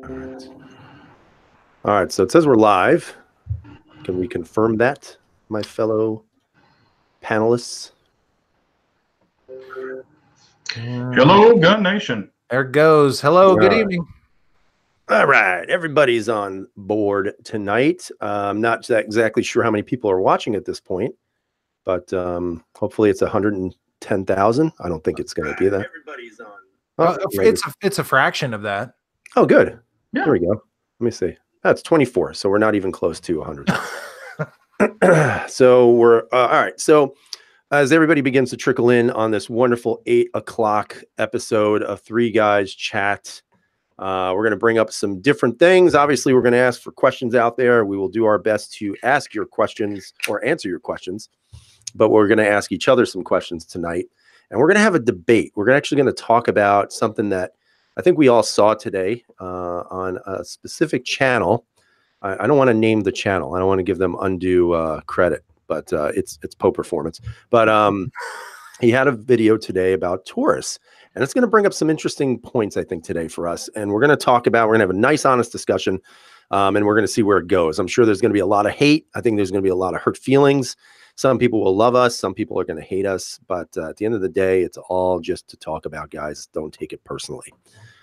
All right, so it says we're live. Can we confirm that, my fellow panelists? Hello, Gun Nation. There it goes. Hello, good evening. All right, everybody's on board tonight. I'm not exactly sure how many people are watching at this point, but hopefully it's 110,000. I don't think it's going to be that. Everybody's on. Oh, it's a fraction of that. Oh, good. Yeah. Here we go. Let me see. That's 24, so we're not even close to 100. So we're all right. So as everybody begins to trickle in on this wonderful 8 o'clock episode of Three Guys Chat, we're going to bring up some different things. Obviously, we're going to ask for questions out there. We will do our best to ask your questions or answer your questions, but we're going to ask each other some questions tonight, and we're going to have a debate. We're actually going to talk about something that I think we all saw today on a specific channel. I don't want to name the channel. I don't want to give them undue credit, but it's Poe Performance. But he had a video today about Taurus, and it's going to bring up some interesting points, I think, today for us. And we're going to talk about, we're going to have a nice, honest discussion, and we're going to see where it goes. I'm sure there's going to be a lot of hate. I think there's going to be a lot of hurt feelings. Some people will love us. Some people are going to hate us. But at the end of the day, it's all just to talk about, guys. Don't take it personally.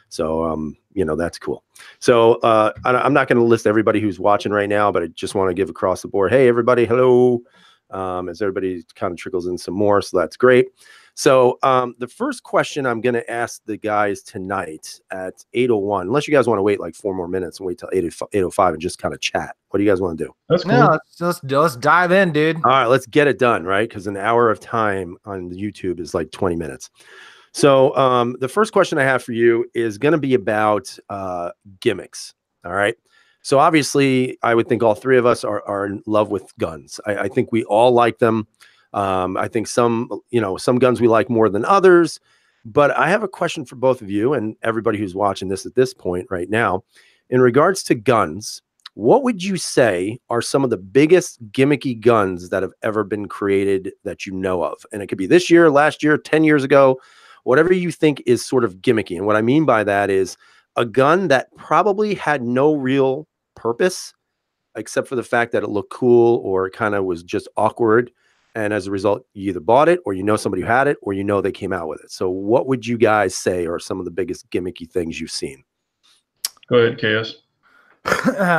So, you know, that's cool. So I'm not going to list everybody who's watching right now, but I just want to give across the board. Hey, everybody. Hello. As everybody kind of trickles in some more. So that's great. So the first question I'm going to ask the guys tonight at 8:01, unless you guys want to wait like 4 more minutes and wait till 8:05 and just kind of chat. What do you guys want to do? That's cool. No, let's dive in, dude. All right, let's get it done, right? Because an hour of time on YouTube is like 20 minutes. So the first question I have for you is going to be about gimmicks. All right. So obviously, I would think all three of us are in love with guns. I think we all like them. I think some guns we like more than others. But I have a question for both of you and everybody who's watching this at this point right now. In regards to guns, what would you say are some of the biggest gimmicky guns that have ever been created that you know of? And it could be this year, last year, 10 years ago. Whatever you think is sort of gimmicky. And what I mean by that is a gun that probably had no real purpose except for the fact that it looked cool or it kind of was just awkward. And as a result, you either bought it or you know somebody who had it or you know they came out with it. So what would you guys say are some of the biggest gimmicky things you've seen? Go ahead, Chaos.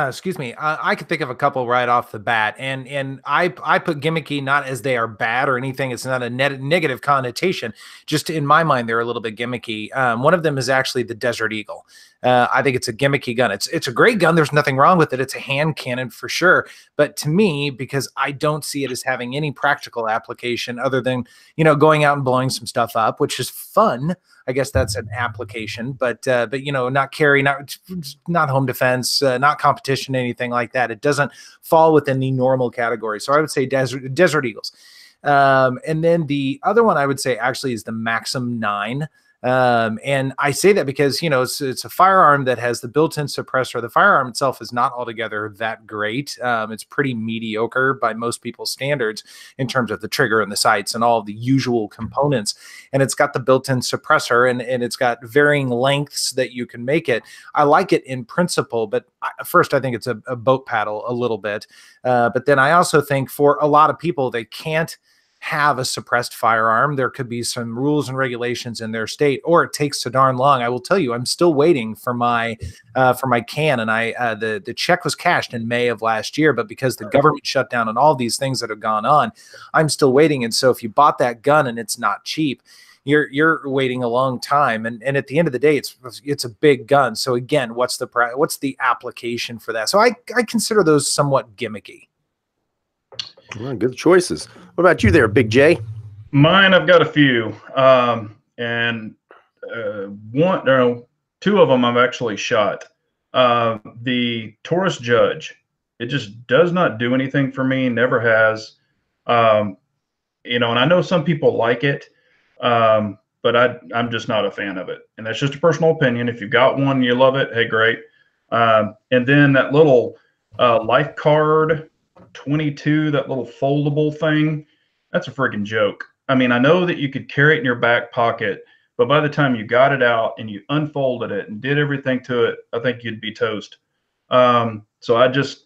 Excuse me. I could think of a couple right off the bat, and I put gimmicky not as they are bad or anything. It's not a negative connotation. Just in my mind, they're a little bit gimmicky. One of them is actually the Desert Eagle. I think it's a gimmicky gun. It's a great gun. There's nothing wrong with it. It's a hand cannon for sure. But to me, because I don't see it as having any practical application other than, going out and blowing some stuff up, which is fun. I guess that's an application, but not carry, not home defense, not competition, anything like that. It doesn't fall within the normal category. So I would say Desert Eagles. And then the other one I would say actually is the Maxim 9. And I say that because, it's a firearm that has the built-in suppressor. The firearm itself is not altogether that great. It's pretty mediocre by most people's standards in terms of the trigger and the sights and all of the usual components. And it's got the built-in suppressor and it's got varying lengths that you can make it. I like it in principle, but first I think it's a boat paddle a little bit. But then I also think for a lot of people, they can't have a suppressed firearm. There could be some rules and regulations in their state, or it takes so darn long. I will tell you, I'm still waiting for my can, and the check was cashed in May of last year, but because the government shut down and all these things that have gone on, I'm still waiting. And so if you bought that gun and it's not cheap, you're waiting a long time, and at the end of the day, it's a big gun. So again, what's the application for that? So I consider those somewhat gimmicky. Well, good choices. What about you there, Big J? Mine, I've got a few, and two of them I've actually shot. The Taurus Judge, it just does not do anything for me. Never has. And I know some people like it, but I'm just not a fan of it. And that's just a personal opinion. If you've got one, you love it, hey, great. And then that little life card 22, that little foldable thing, that's a freaking joke. I mean, I know that you could carry it in your back pocket, But by the time you got it out and you unfolded it and did everything to it, I think you'd be toast. So I just,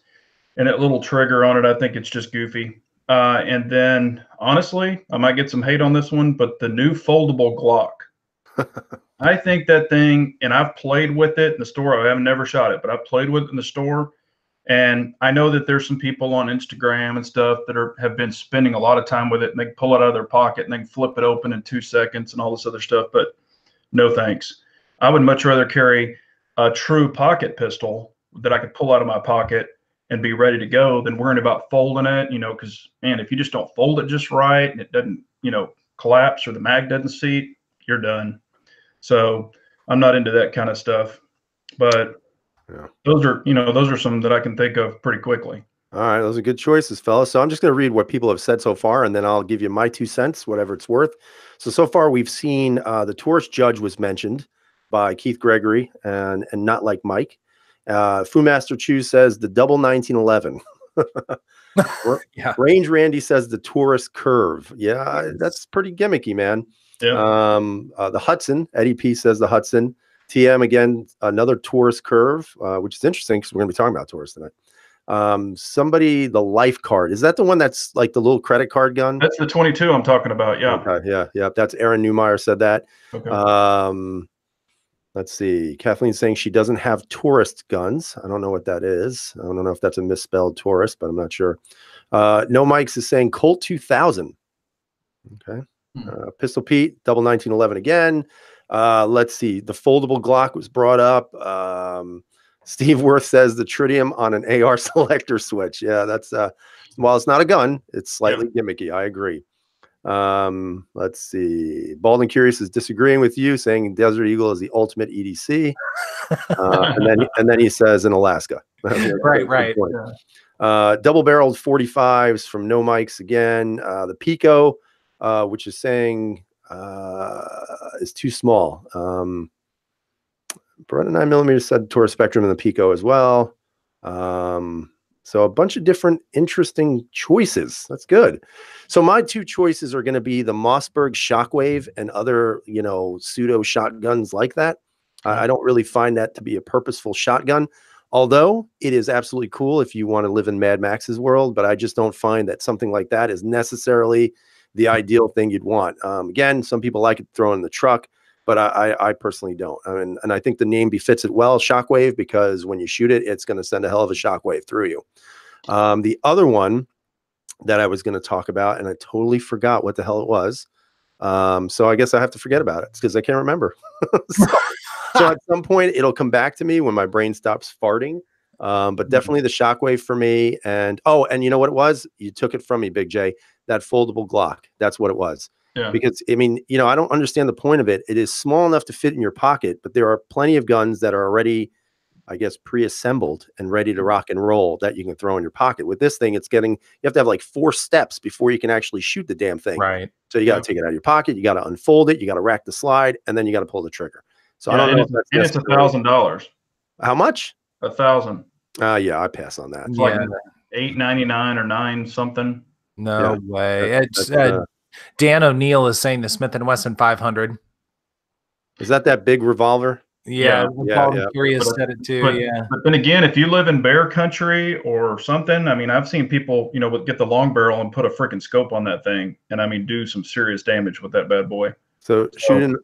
and that little trigger on it, I think it's just goofy. And then honestly, I might get some hate on this one, but the new foldable Glock. I think that thing, and I've played with it in the store. I have never shot it, but I've played with it in the store. And I know that there's some people on Instagram and stuff that have been spending a lot of time with it, and they can pull it out of their pocket and they can flip it open in 2 seconds and all this other stuff. But no thanks. I would much rather carry a true pocket pistol that I could pull out of my pocket and be ready to go than worrying about folding it, because, man, if you just don't fold it just right and it doesn't, collapse or the mag doesn't seat, you're done. So I'm not into that kind of stuff. But yeah, those are some that I can think of pretty quickly. All right, those are good choices, fellas. So I'm just going to read what people have said so far, and then I'll give you my 2 cents, whatever it's worth. So far we've seen the Taurus Judge was mentioned by Keith Gregory, and not like Mike. Fu Master Chu says the double 1911. Yeah. Range Randy says the Taurus Curve. Yeah, that's pretty gimmicky, man. Yeah. The Hudson, Eddie P says the Hudson. TM again, another Taurus Curve, which is interesting because we're going to be talking about Taurus tonight. Somebody, the Life Card, is that the one that's like the little credit card gun? That's the 22 I'm talking about. Yeah. Okay, yeah. That's Aaron Newmeyer said that. Okay. Let's see. Kathleen's saying she doesn't have tourist guns. I don't know what that is. I don't know if that's a misspelled tourist, but I'm not sure. No Mikes is saying Colt 2000. Okay. Pistol Pete, double 1911 again. Let's see. The foldable Glock was brought up. Steve Worth says the tritium on an AR selector switch. Yeah, that's while it's not a gun, it's slightly gimmicky. I agree. Let's see. Bald and Curious is disagreeing with you, saying Desert Eagle is the ultimate EDC. and then he says in Alaska. Right. Double-barreled 45s from No Mikes again. The Pico, which is saying is too small. Beretta 9mm said Taurus Spectrum and the Pico as well. So a bunch of different interesting choices. That's good. So my 2 choices are going to be the Mossberg Shockwave and other, pseudo shotguns like that. I don't really find that to be a purposeful shotgun, although it is absolutely cool if you want to live in Mad Max's world, but I just don't find that something like that is necessarily the ideal thing you'd want. Again, some people like it thrown in the truck, but I personally don't. And I think the name befits it well, Shockwave, because when you shoot it, it's going to send a hell of a shockwave through you. The other one that I was going to talk about, and I totally forgot what the hell it was. So I guess I have to forget about it because I can't remember. so at some point, it'll come back to me when my brain stops farting. But definitely the Shockwave for me. And you know what it was? You took it from me, Big J. That foldable Glock. That's what it was. Yeah. Because, I mean, I don't understand the point of it. It is small enough to fit in your pocket, but there are plenty of guns that are already, I guess, pre-assembled and ready to rock and roll that you can throw in your pocket. With this thing, you have to have like 4 steps before you can actually shoot the damn thing. Right. So you got to take it out of your pocket. You got to unfold it. You got to rack the slide, and then you got to pull the trigger. So I don't know if that's it's $1,000. How much? $1,000. Yeah, I pass on that. It's like $899 or $9 something. No way. It's Dan O'Neill is saying the Smith & Wesson 500. Is that big revolver? Yeah. Curious said it too. But then again, if you live in bear country or something, I mean, I've seen people, get the long barrel and put a freaking scope on that thing, and I mean, do some serious damage with that bad boy. So shooting.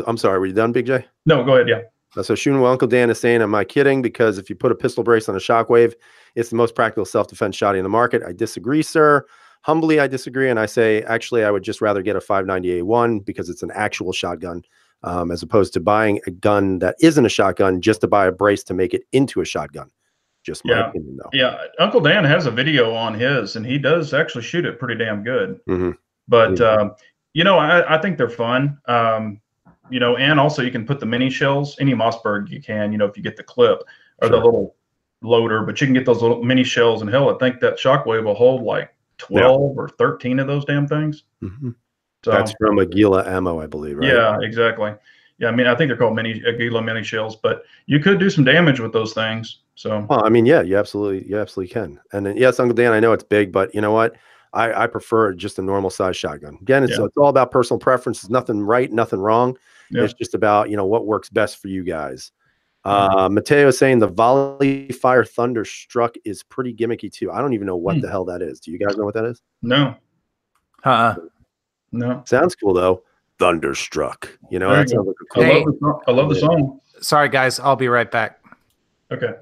I'm sorry, were you done, Big J? No, go ahead. Yeah. So shooting, well, Uncle Dan is saying, am I kidding? Because if you put a pistol brace on a Shockwave, it's the most practical self-defense shotty in the market. I disagree, sir. Humbly, I disagree. And I say, actually, I would just rather get a 590A1 because it's an actual shotgun, as opposed to buying a gun that isn't a shotgun just to buy a brace to make it into a shotgun. Just my opinion, though. Yeah. Uncle Dan has a video on his, and he does actually shoot it pretty damn good. But, I think they're fun. And also you can put the mini shells, any Mossberg you can, if you get the clip or the little loader, but you can get those little mini shells, and hell, I think that Shockwave will hold like 12 or 13 of those damn things. So that's from Aguila ammo, I believe, right? Yeah, exactly. Yeah, I mean, I think they're called Aguila mini shells, but you could do some damage with those things. So, well, I mean, yeah, you absolutely can. And then, yes, Uncle Dan, I know it's big, but you know what? I prefer just a normal size shotgun. Again, it's all about personal preference. There's nothing right, nothing wrong. Yeah. It's just about, what works best for you guys. Mateo is saying the Volley Fire Thunderstruck is pretty gimmicky too. I don't even know what the hell that is. Do you guys know what that is? No. No. Sounds cool though. Thunderstruck. That sounds like a cool. I love the song. Sorry guys, I'll be right back. Okay.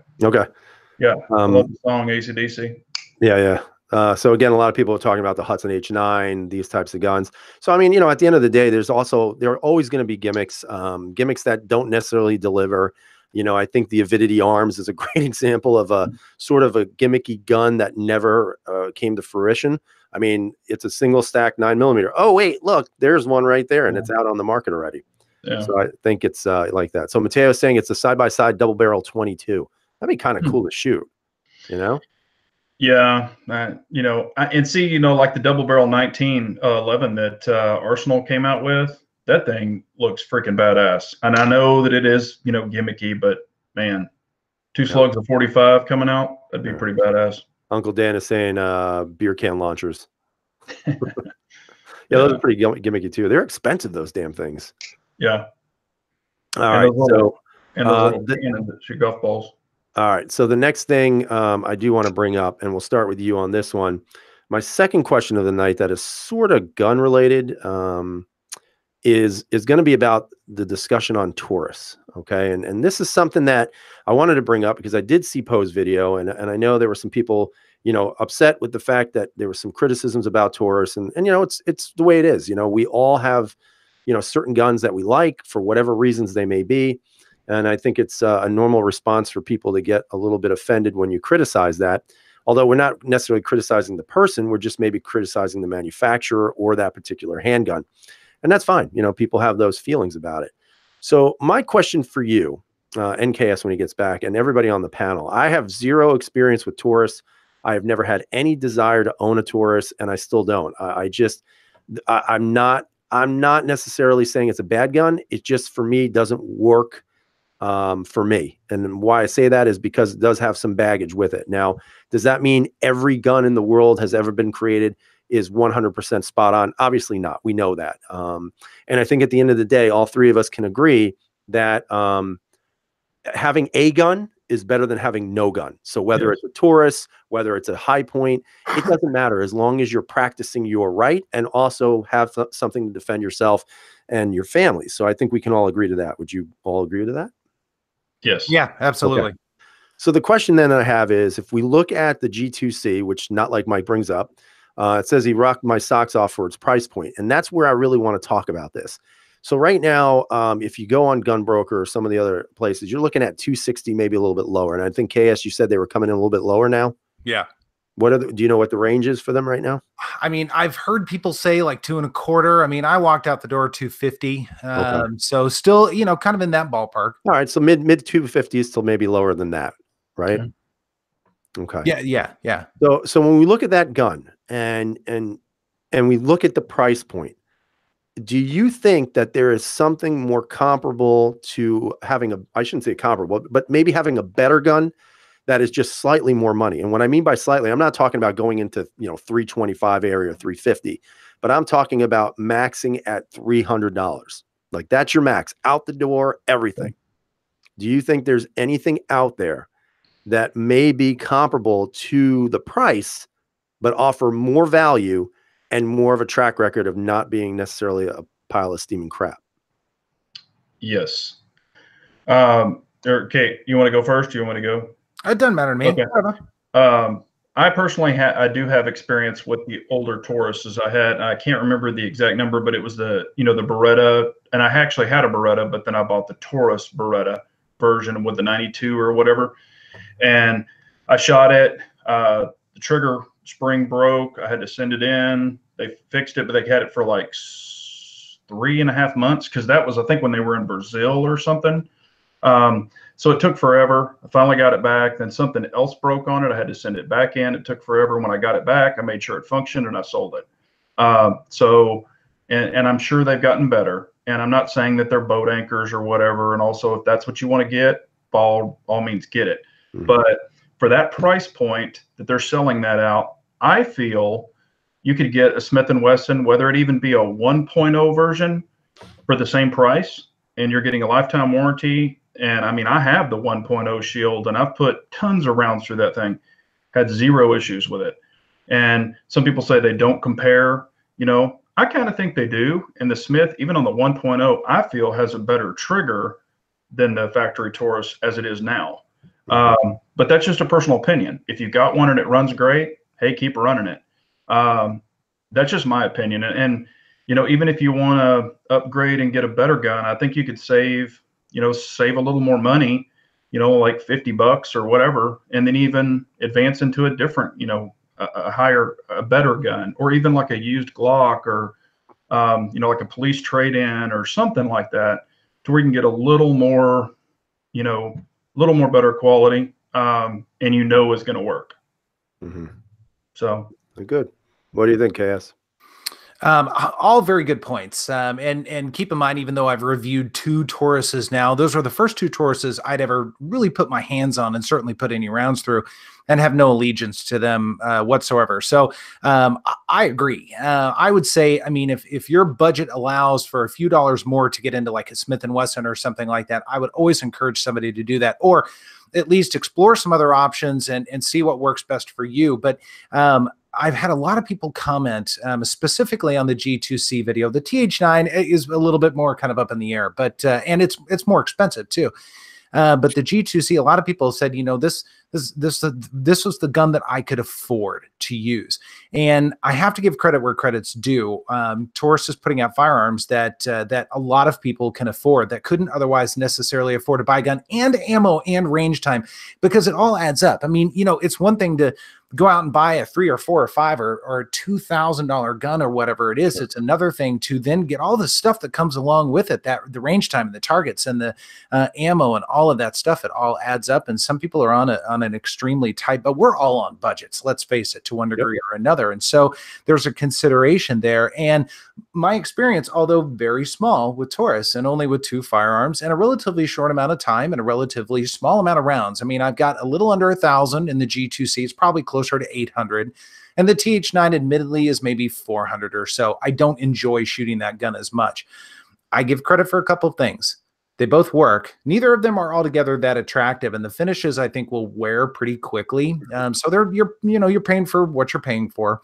Yeah. I love the song AC/DC. Yeah. So again, a lot of people are talking about the Hudson H9, these types of guns. So, I mean, at the end of the day, there are always going to be gimmicks that don't necessarily deliver. I think the Avidity Arms is a great example of a sort of a gimmicky gun that never came to fruition. I mean, it's a single stack 9mm. Oh, wait, look, there's one right there, and it's out on the market already. Yeah. So I think it's like that. So Mateo is saying it's a side-by-side double barrel 22. That'd be kind of cool to shoot, Yeah, and see, like the double barrel 1911 that Arsenal came out with, that thing looks freaking badass. And I know that it is, gimmicky, but man, 2 slugs of 45 coming out, that'd be pretty badass. Uncle Dan is saying beer can launchers. Those are pretty gimmicky too. They're expensive, those damn things. Yeah. All right. So and those little cannons that shoot golf balls. All right. So the next thing I do want to bring up, and we'll start with you on this one. My second question of the night that is sort of gun related is going to be about the discussion on Taurus. Okay. And this is something that I wanted to bring up because I did see Poe's video, and I know there were some people, upset with the fact that there were some criticisms about Taurus, and it's the way it is. We all have, certain guns that we like for whatever reasons they may be. And I think it's a normal response for people to get a little bit offended when you criticize that. Although we're not necessarily criticizing the person, we're just maybe criticizing the manufacturer or that particular handgun. And that's fine. People have those feelings about it. So my question for you, NKS, when he gets back, and everybody on the panel, I have zero experience with Taurus. I have never had any desire to own a Taurus, and I still don't. I'm not necessarily saying it's a bad gun. It just, for me, doesn't work for me. And why I say that is because it does have some baggage with it. Now, does that mean every gun in the world has ever been created is 100% spot on? Obviously not. We know that. And I think at the end of the day, all three of us can agree that having a gun is better than having no gun. So whether it's a Taurus, whether it's a High Point, it doesn't matter as long as you're practicing your right and also have something to defend yourself and your family. So I think we can all agree to that. Would you all agree to that? Yes. Yeah, absolutely. Okay. So the question then I have is, if we look at the G2C, which Not Like Mike brings up, it says he rocked my socks off for its price point. And that's where I really want to talk about this. So right now, if you go on Gunbroker or some of the other places, you're looking at 260, maybe a little bit lower. And I think KS, you said they were coming in a little bit lower now. Yeah. Do you know what the range is for them right now? I mean, I've heard people say like 2.25. I mean, I walked out the door 250. Okay. So still, kind of in that ballpark. All right. So mid 250s till maybe lower than that. Right. Okay. Yeah. So when we look at that gun and we look at the price point, do you think that there is something more comparable to having I shouldn't say comparable, but maybe having a better gun that is just slightly more money? And what I mean by slightly, I'm not talking about going into, 325 area, 350, but I'm talking about maxing at $300. Like that's your max out the door, everything. Do you think there's anything out there that may be comparable to the price, but offer more value and more of a track record of not being necessarily a pile of steaming crap? Yes. Okay, you want to go first? Do you want to go? It doesn't matter to me. Okay. I personally do have experience with the older Tauruses. I can't remember the exact number, but it was the Beretta, and I actually had a Beretta, but then I bought the Taurus Beretta version with the 92 or whatever. And I shot it. The trigger spring broke. I had to send it in. They fixed it, but they had it for like 3.5 months because that was, I think, when they were in Brazil or something. So it took forever. I finally got it back. Then something else broke on it. I had to send it back in. It took forever. When I got it back, I made sure it functioned and I sold it. And I'm sure they've gotten better. And I'm not saying that they're boat anchors or whatever. And also, if that's what you want to get, by all means, get it. Mm-hmm. But for that price point that they're selling that out, I feel you could get a Smith & Wesson, whether it even be a 1.0 version for the same price, and you're getting a lifetime warranty. And I mean, I have the 1.0 Shield, and I've put tons of rounds through that thing, had zero issues with it. And some people say they don't compare. You know, I kind of think they do. And the Smith, even on the 1.0, I feel has a better trigger than the factory Taurus as it is now. But that's just a personal opinion. If you got one and it runs great, hey, keep running it. That's just my opinion. And you know, even if you want to upgrade and get a better gun, I think you could save a little more money, like $50 or whatever, and then even advance into a different, a better gun, or even like a used Glock, or like a police trade-in or something like that, to where you can get a little more, better quality, and it's going to work. Mm-hmm. So good. What do you think, KS? All very good points. And keep in mind, even though I've reviewed 2 Tauruses now, those are the first 2 Tauruses I'd ever really put my hands on and certainly put any rounds through, and have no allegiance to them whatsoever. So I agree. I would say, I mean, if your budget allows for a few dollars more to get into like a Smith & Wesson or something like that, I would always encourage somebody to do that, or at least explore some other options and see what works best for you. But I've had a lot of people comment specifically on the G2C video. The TH9 is a little bit more kind of up in the air, but and it's more expensive too. But the G2C, a lot of people said, this was the gun that I could afford to use. And I have to give credit where credit's due. Taurus is putting out firearms that a lot of people can afford, that couldn't otherwise necessarily afford to buy a gun, and ammo and range time, because it all adds up. I mean, it's one thing to go out and buy a $3 or $4 or $5 or $2,000 gun or whatever it is. It's another thing to then get all the stuff that comes along with it, that the range time and the targets and the ammo and all of that stuff. It all adds up. And some people are on an extremely tight, but we're all on budgets, let's face it, to one degree or another. And so there's a consideration there. And my experience, although very small with Taurus and only with 2 firearms and a relatively short amount of time and a relatively small amount of rounds. I mean, I've got a little under 1,000 in the G2C. It's probably closer to 800. And the TH9 admittedly is maybe 400 or so. I don't enjoy shooting that gun as much. I give credit for a couple of things. They both work. Neither of them are altogether that attractive, and the finishes I think will wear pretty quickly. So you're paying for what you're paying for.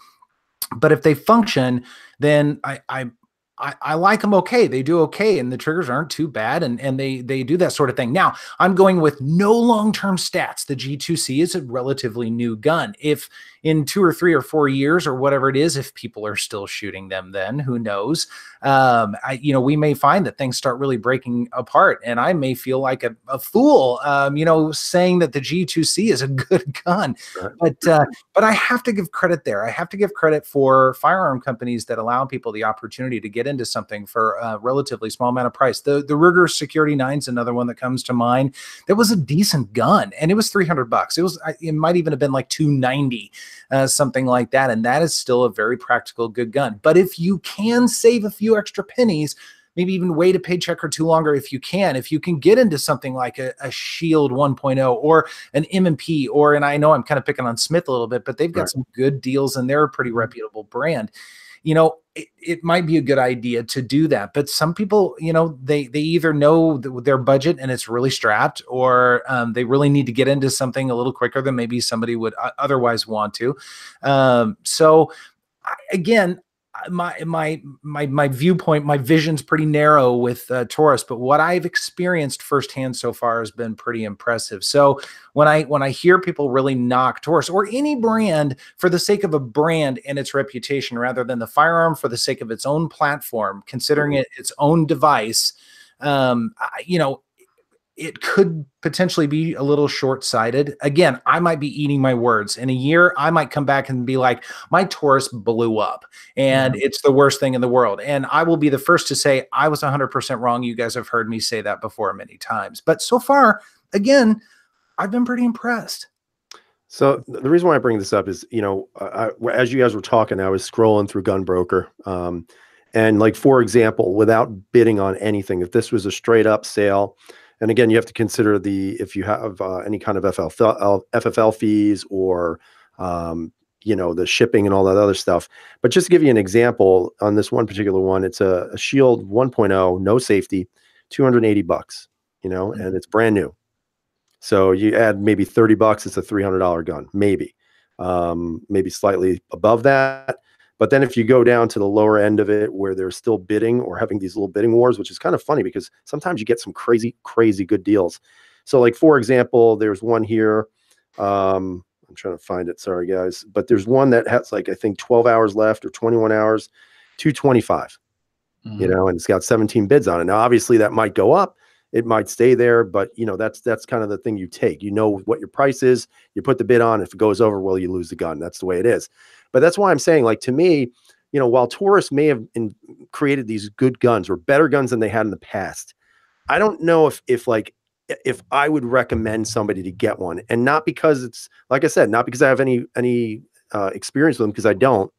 But if they function, then I like them okay. They do okay, and the triggers aren't too bad, and they do that sort of thing. Now, I'm going with no long-term stats. The G2C is a relatively new gun. If in 2 or 3 or 4 years or whatever it is, if people are still shooting them, then who knows? We may find that things start really breaking apart, and I may feel like a fool, saying that the G2C is a good gun. But I have to give credit there. I have to give credit for firearm companies that allow people the opportunity to get into something for a relatively small amount of price. The Ruger Security 9 is another one that comes to mind. That was a decent gun, and it was $300. It might even have been like $290, something like that. And that is still a very practical, good gun. But if you can save a few extra pennies, maybe even wait a paycheck or 2 longer, if you can get into something like a Shield 1.0 or an M&P, and I know I'm kind of picking on Smith a little bit, but they've got some good deals and they're a pretty reputable brand. It might be a good idea to do that. But some people, they either know their budget and it's really strapped, or they really need to get into something a little quicker than maybe somebody would otherwise want to. Again, my viewpoint, my vision's pretty narrow with Taurus, but what I've experienced firsthand so far has been pretty impressive. So when I hear people really knock Taurus or any brand for the sake of a brand and its reputation, rather than the firearm for the sake of its own platform, considering it its own device, it could potentially be a little short-sighted. Again, I might be eating my words. In a year, I might come back and be like, my Taurus blew up and it's the worst thing in the world. And I will be the first to say I was 100% wrong. You guys have heard me say that before many times. But so far, again, I've been pretty impressed. So the reason why I bring this up is, as you guys were talking, I was scrolling through Gunbroker. And like, for example, without bidding on anything, if this was a straight up sale, and again, you have to consider if you have any kind of FFL fees or, the shipping and all that other stuff. But just to give you an example on this one particular one, it's a Shield 1.0, no safety, $280, you know, and it's brand new. So you add maybe $30, it's a $300 gun, maybe, maybe slightly above that. But then if you go down to the lower end of it where they're still bidding or having these little bidding wars, which is kind of funny because sometimes you get some crazy, crazy good deals. So like, for example, there's one here. I'm trying to find it. Sorry, guys. But there's one that has like, I think 12 hours left or 21 hours, 225, you know, and it's got 17 bids on it. Now, obviously that might go up. It might stay there, but you know, that's kind of the thing you take, you know, what your price is, you put the bid on. If it goes over, well, you lose the gun. That's the way it is. But that's why I'm saying, like, to me, you know, while Taurus may have created these good guns or better guns than they had in the past, I don't know if I would recommend somebody to get one, and not because it's, like I said, not because I have any experience with them, because I don't.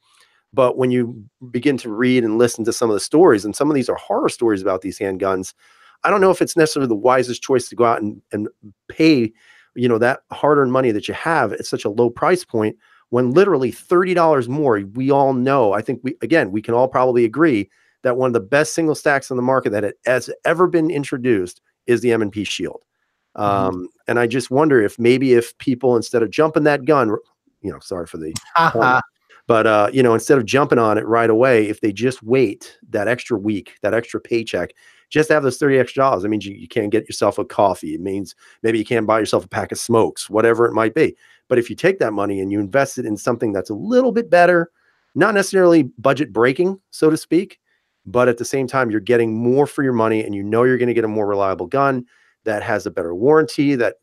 But when you begin to read and listen to some of the stories, and some of these are horror stories about these handguns, I don't know if it's necessarily the wisest choice to go out and pay, you know, that hard-earned money that you have at such a low price point, when literally $30 more. We all know, I think we can all probably agree that one of the best single stacks on the market that has ever been introduced is the M&P Shield. And I just wonder if maybe if people, instead of jumping that gun, you know, sorry for the but you know, instead of jumping on it right away, if they just wait that extra week, that extra paycheck, just to have those 30 extra dollars. I mean, you can't get yourself a coffee. It means maybe you can't buy yourself a pack of smokes, whatever it might be. But if you take that money and you invest it in something that's a little bit better, not necessarily budget breaking, so to speak, but at the same time, you're getting more for your money, and you know you're going to get a more reliable gun that has a better warranty, that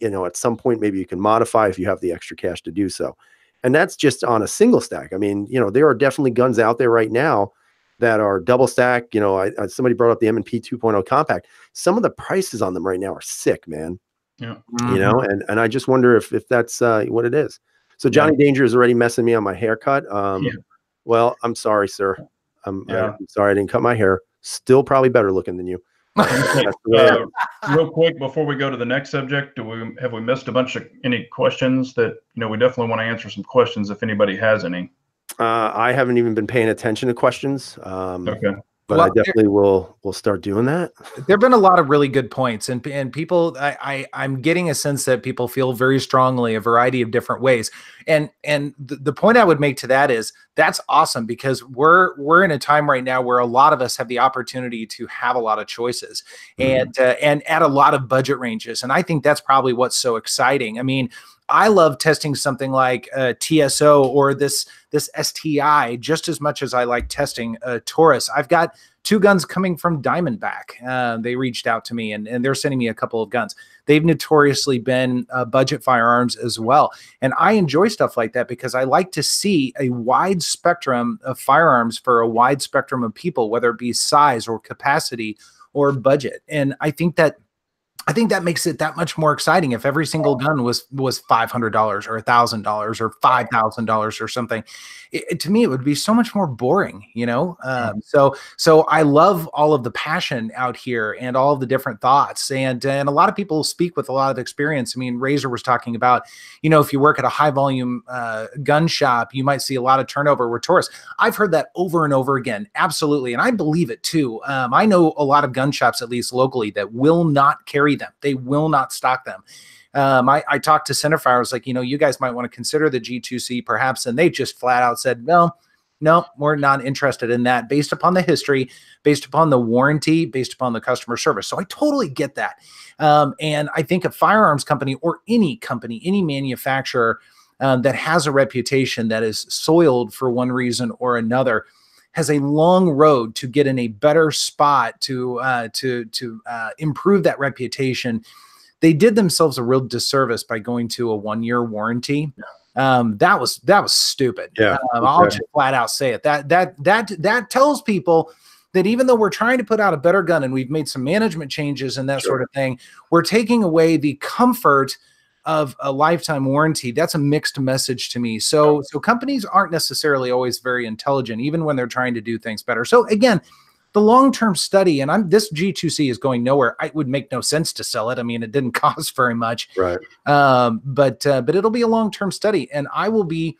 you know, at some point maybe you can modify if you have the extra cash to do so. And that's just on a single stack. I mean, you know, there are definitely guns out there right now that are double stack. You know, somebody brought up the M&P 2.0 compact. Some of the prices on them right now are sick, man. Yeah. You know, and I just wonder if that's what it is. So Johnny Danger is already messing me on my haircut. Well, I'm sorry, sir. I'm sorry I didn't cut my hair. Still probably better looking than you. Real quick before we go to the next subject, have we missed any questions that, you know, we definitely want to answer some questions if anybody has any. I haven't even been paying attention to questions. Okay. But well, I definitely will start doing that. There've been a lot of really good points, and people, I'm getting a sense that people feel very strongly a variety of different ways. And the point I would make to that is that's awesome, because we're in a time right now where a lot of us have the opportunity to have a lot of choices and at a lot of budget ranges. And I think that's probably what's so exciting. I mean, I love testing something like TSO or this STI just as much as I like testing Taurus. I've got 2 guns coming from Diamondback. They reached out to me and they're sending me a couple of guns. They've notoriously been budget firearms as well. And I enjoy stuff like that because I like to see a wide spectrum of firearms for a wide spectrum of people, whether it be size or capacity or budget. And I think that makes it that much more exciting. If every single gun was $500 or $1,000 or $5,000 or something, to me, it would be so much more boring, you know? So I love all of the passion out here and all of the different thoughts. And a lot of people speak with a lot of experience. I mean, Razor was talking about, you know, if you work at a high volume gun shop, you might see a lot of turnover with Taurus. I've heard that over and over again. Absolutely. And I believe it too. I know a lot of gun shops, at least locally, that will not carry them. They will not stock them. I talked to Centerfire. I was like, you know, you guys might want to consider the G2C perhaps. And they just flat out said, no, we're not interested in that, based upon the history, based upon the warranty, based upon the customer service. So I totally get that. And I think a firearms company or any manufacturer that has a reputation that is soiled for one reason or another has a long road to get in a better spot to improve that reputation. They did themselves a real disservice by going to a 1-year warranty. That was stupid. Yeah, I'll just flat out say it. That tells people that even though we're trying to put out a better gun and we've made some management changes and that sort of thing, we're taking away the comfort of a lifetime warranty. That's a mixed message to me. So companies aren't necessarily always very intelligent, even when they're trying to do things better. So again, the long-term study, and this G2C is going nowhere. It would make no sense to sell it. I mean, it didn't cost very much, right? But it'll be a long-term study, and I will be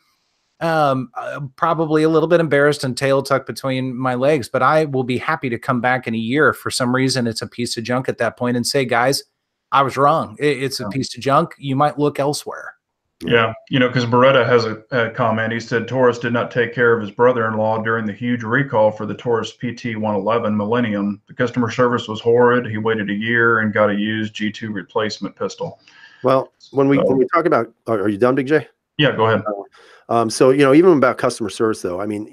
probably a little bit embarrassed and tail tucked between my legs, but I will be happy to come back in a year. If for some reason it's a piece of junk at that point, and say, guys, I was wrong. It's a piece of junk. You might look elsewhere. Yeah, because Beretta has a comment. He said Taurus did not take care of his brother-in-law during the huge recall for the Taurus PT 111 Millennium. The customer service was horrid. He waited a year and got a used G2 replacement pistol. Well, when we talk about, are you done, Big J? Yeah, go ahead. So, even about customer service, though, I mean,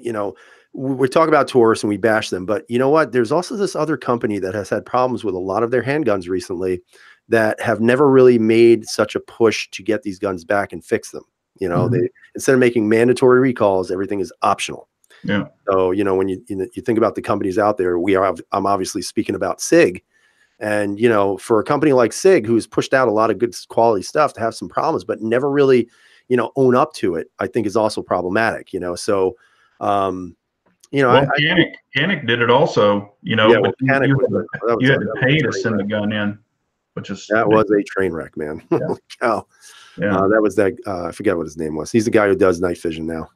we talk about Taurus and we bash them, but you know what? There's also this other company that has had problems with a lot of their handguns recently that have never really made such a push to get these guns back and fix them. They, instead of making mandatory recalls, everything is optional. Yeah. So, when you think about the companies out there, I'm obviously speaking about SIG. And, for a company like SIG, who's pushed out a lot of good quality stuff, to have some problems, but never really, own up to it, I think is also problematic, so, Canic did it also, but you had to pay to send the gun in, which is was a train wreck, man. Yeah. Cow. Yeah. That was that. I forget what his name was. He's the guy who does night vision now.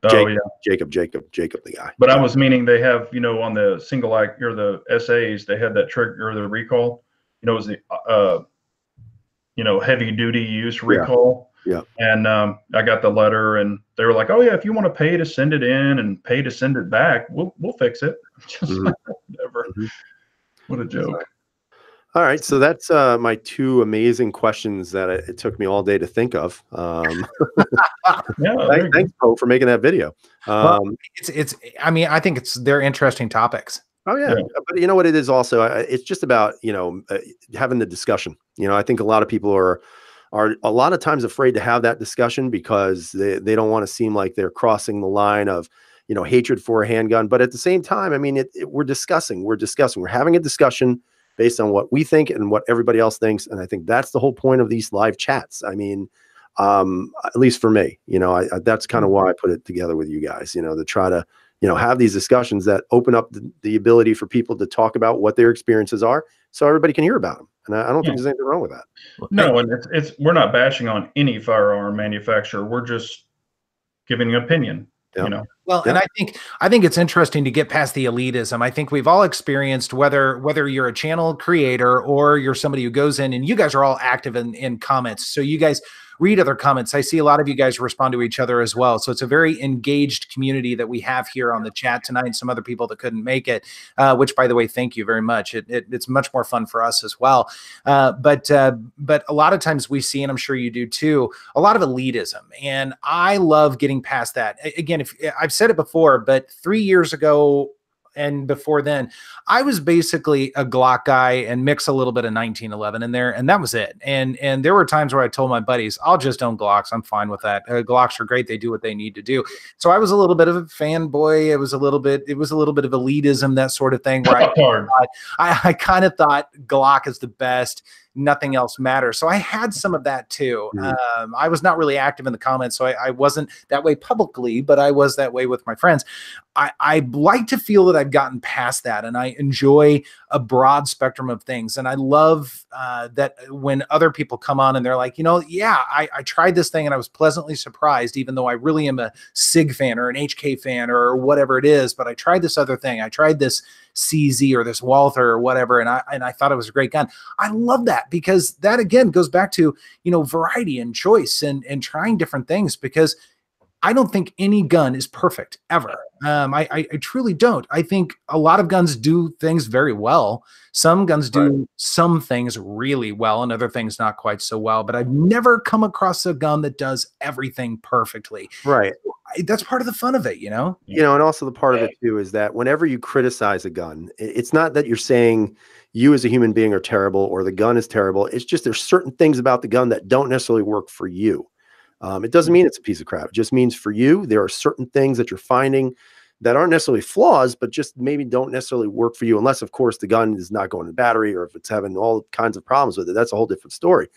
Jacob, the guy. But I was meaning they have, on the single act or the SAs, they had that trigger or the recall, it was the, heavy duty use recall. Yeah. And I got the letter and they were like, oh yeah, if you want to pay to send it in and pay to send it back, we'll fix it. Just whatever. What a joke. All right. So that's my two amazing questions that it took me all day to think of. Thanks, Poe, for making that video. I think they're interesting topics. Oh yeah. But you know what it is also? It's just about, having the discussion. I think a lot of people are a lot of times afraid to have that discussion because they don't want to seem like they're crossing the line of, hatred for a handgun. But at the same time, I mean, we're discussing, we're having a discussion based on what we think and what everybody else thinks. And I think that's the whole point of these live chats. I mean, at least for me, that's kind of why I put it together with you guys, to try to, have these discussions that open up the ability for people to talk about what their experiences are so everybody can hear about them. And I don't think there's anything wrong with that. No, and we're not bashing on any firearm manufacturer. We're just giving an opinion, Well, and I think it's interesting to get past the elitism. I think we've all experienced whether you're a channel creator or you're somebody who goes in, and you guys are all active in comments. So you guys read other comments. I see a lot of you guys respond to each other as well. So it's a very engaged community that we have here on the chat tonight, and some other people that couldn't make it, which, by the way, thank you very much. It's much more fun for us as well. But a lot of times we see, and I'm sure you do too, a lot of elitism. And I love getting past that. Again, if I've said it before, but 3 years ago, and before then, I was basically a Glock guy and mix a little bit of 1911 in there, and that was it. And there were times where I told my buddies, I'll just own Glocks. I'm fine with that. Glocks are great. They do what they need to do. So I was a little bit of a fanboy. It was a little bit of elitism, that sort of thing, where I kind of thought Glock is the best. Nothing else matters. So I had some of that too. I was not really active in the comments, so I wasn't that way publicly, but I was that way with my friends. I like to feel that I've gotten past that, and I enjoy a broad spectrum of things. And I love that when other people come on and they're like, I tried this thing and I was pleasantly surprised, even though I really am a SIG fan or an HK fan or whatever it is, but I tried this other thing. I tried this CZ or this Walther or whatever, and I thought it was a great gun. I love that, because that again goes back to variety and choice and trying different things, because I don't think any gun is perfect ever. I truly don't. I think a lot of guns do things very well. Some guns do some things really well and other things not quite so well, but I've never come across a gun that does everything perfectly. Right. That's part of the fun of it, and also the part of it too is that whenever you criticize a gun, it's not that you're saying you as a human being are terrible or the gun is terrible. It's just there's certain things about the gun that don't necessarily work for you. It doesn't mean it's a piece of crap. It just means for you, there are certain things that you're finding that aren't necessarily flaws, but just maybe don't necessarily work for you, unless, of course, the gun is not going to battery or if it's having all kinds of problems with it. That's a whole different story.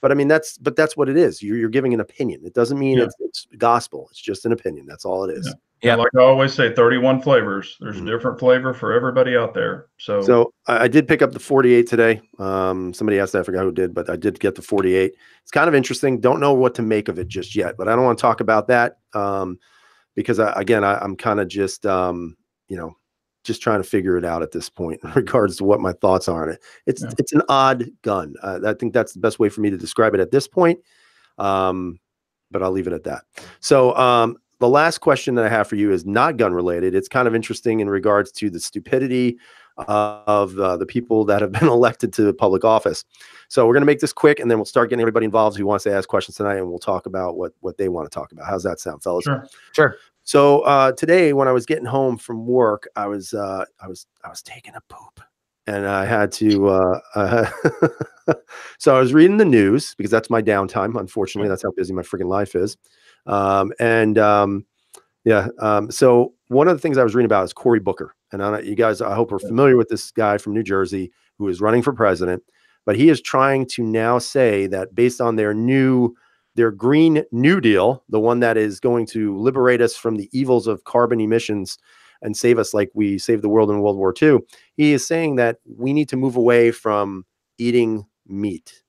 But I mean, that's what it is. You're giving an opinion. It doesn't mean it's gospel. It's just an opinion. That's all it is. Yeah. Like I always say, 31 flavors. There's a different flavor for everybody out there. So I did pick up the 48 today. Somebody asked that, I forgot who did, but I did get the 48. It's kind of interesting. Don't know what to make of it just yet, but I don't want to talk about that because I'm kind of just, just trying to figure it out at this point in regards to what my thoughts are on it. It's an odd gun. I think that's the best way for me to describe it at this point. But I'll leave it at that. So the last question that I have for you is not gun related. It's kind of interesting in regards to the stupidity of the people that have been elected to public office. So we're going to make this quick, and then we'll start getting everybody involved who wants to ask questions tonight, and we'll talk about what they want to talk about. How's that sound, fellas? Sure. So today, when I was getting home from work, I was taking a poop, and I had to. So I was reading the news because that's my downtime. Unfortunately, that's how busy my freaking life is. So one of the things I was reading about is Cory Booker, and you guys, I hope, are familiar with this guy from New Jersey who is running for president. But he is trying to now say that based on their Green New Deal, the one that is going to liberate us from the evils of carbon emissions and save us like we saved the world in World War II, he is saying that we need to move away from eating meat.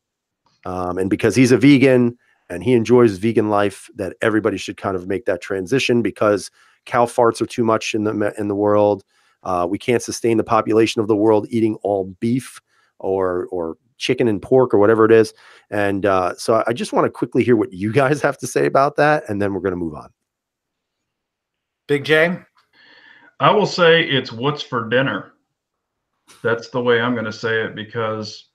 And because he's a vegan and he enjoys vegan life, that everybody should kind of make that transition because cow farts are too much in the world. We can't sustain the population of the world eating all beef or chicken and pork or whatever it is. And so I just want to quickly hear what you guys have to say about that, and then we're going to move on. Big J? I will say it's what's for dinner. That's the way I'm going to say it because,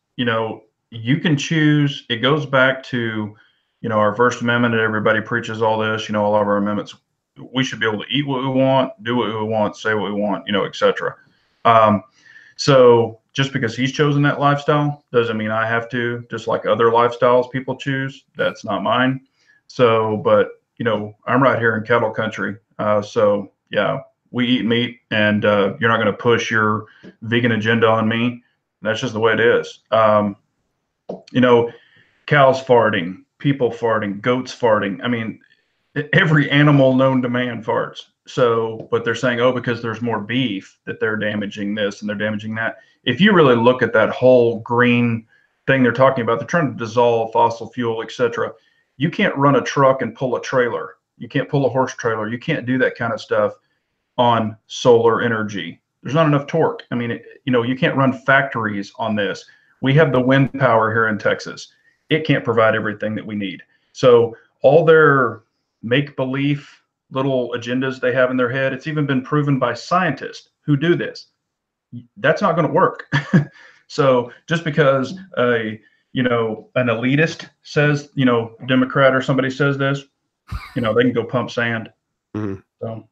you can choose. It goes back to, our First Amendment, and everybody preaches all this, all of our amendments. We should be able to eat what we want, do what we want, say what we want, etc. So just because he's chosen that lifestyle doesn't mean I have to, just like other lifestyles people choose. That's not mine. So, but, I'm right here in cattle country. So yeah, we eat meat, and you're not going to push your vegan agenda on me. That's just the way it is. Cows farting, people farting, goats farting. I mean, every animal known to man farts. So, but they're saying, because there's more beef that they're damaging this and they're damaging that. If you really look at that whole green thing they're talking about, they're trying to dissolve fossil fuel, etc. You can't run a truck and pull a trailer. You can't pull a horse trailer. You can't do that kind of stuff on solar energy. There's not enough torque. I mean, you can't run factories on this. We have the wind power here in Texas. It can't provide everything that we need. So all their make-believe little agendas they have in their head, it's even been proven by scientists who do this. That's not going to work. So just because an elitist says, Democrat or somebody says this, they can go pump sand. Mm-hmm. So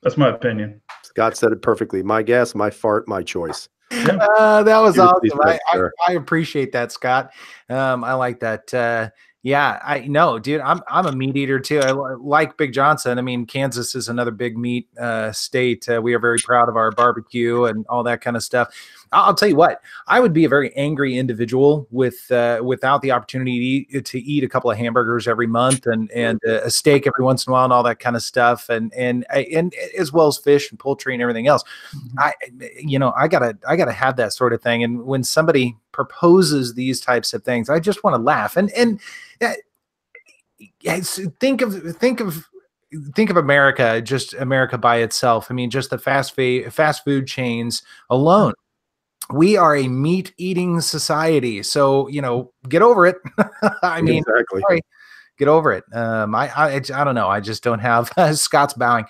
that's my opinion. Scott said it perfectly. My gas, my fart, my choice. That was awesome. I appreciate that, Scott. I like that. Yeah, I know, dude. I'm a meat eater too. I like Big Johnson. I mean, Kansas is another big meat state. We are very proud of our barbecue and all that kind of stuff. I'll tell you what, I would be a very angry individual without the opportunity to eat a couple of hamburgers every month and a steak every once in a while and all that kind of stuff, and as well as fish and poultry and everything else. I gotta have that sort of thing. And when somebody proposes these types of things, I just want to laugh and think of America, just America by itself. I mean, just the fast food chains alone. We are a meat eating society. So, get over it. I mean, exactly. Sorry, get over it. I don't know. I just don't have Scott's bowing.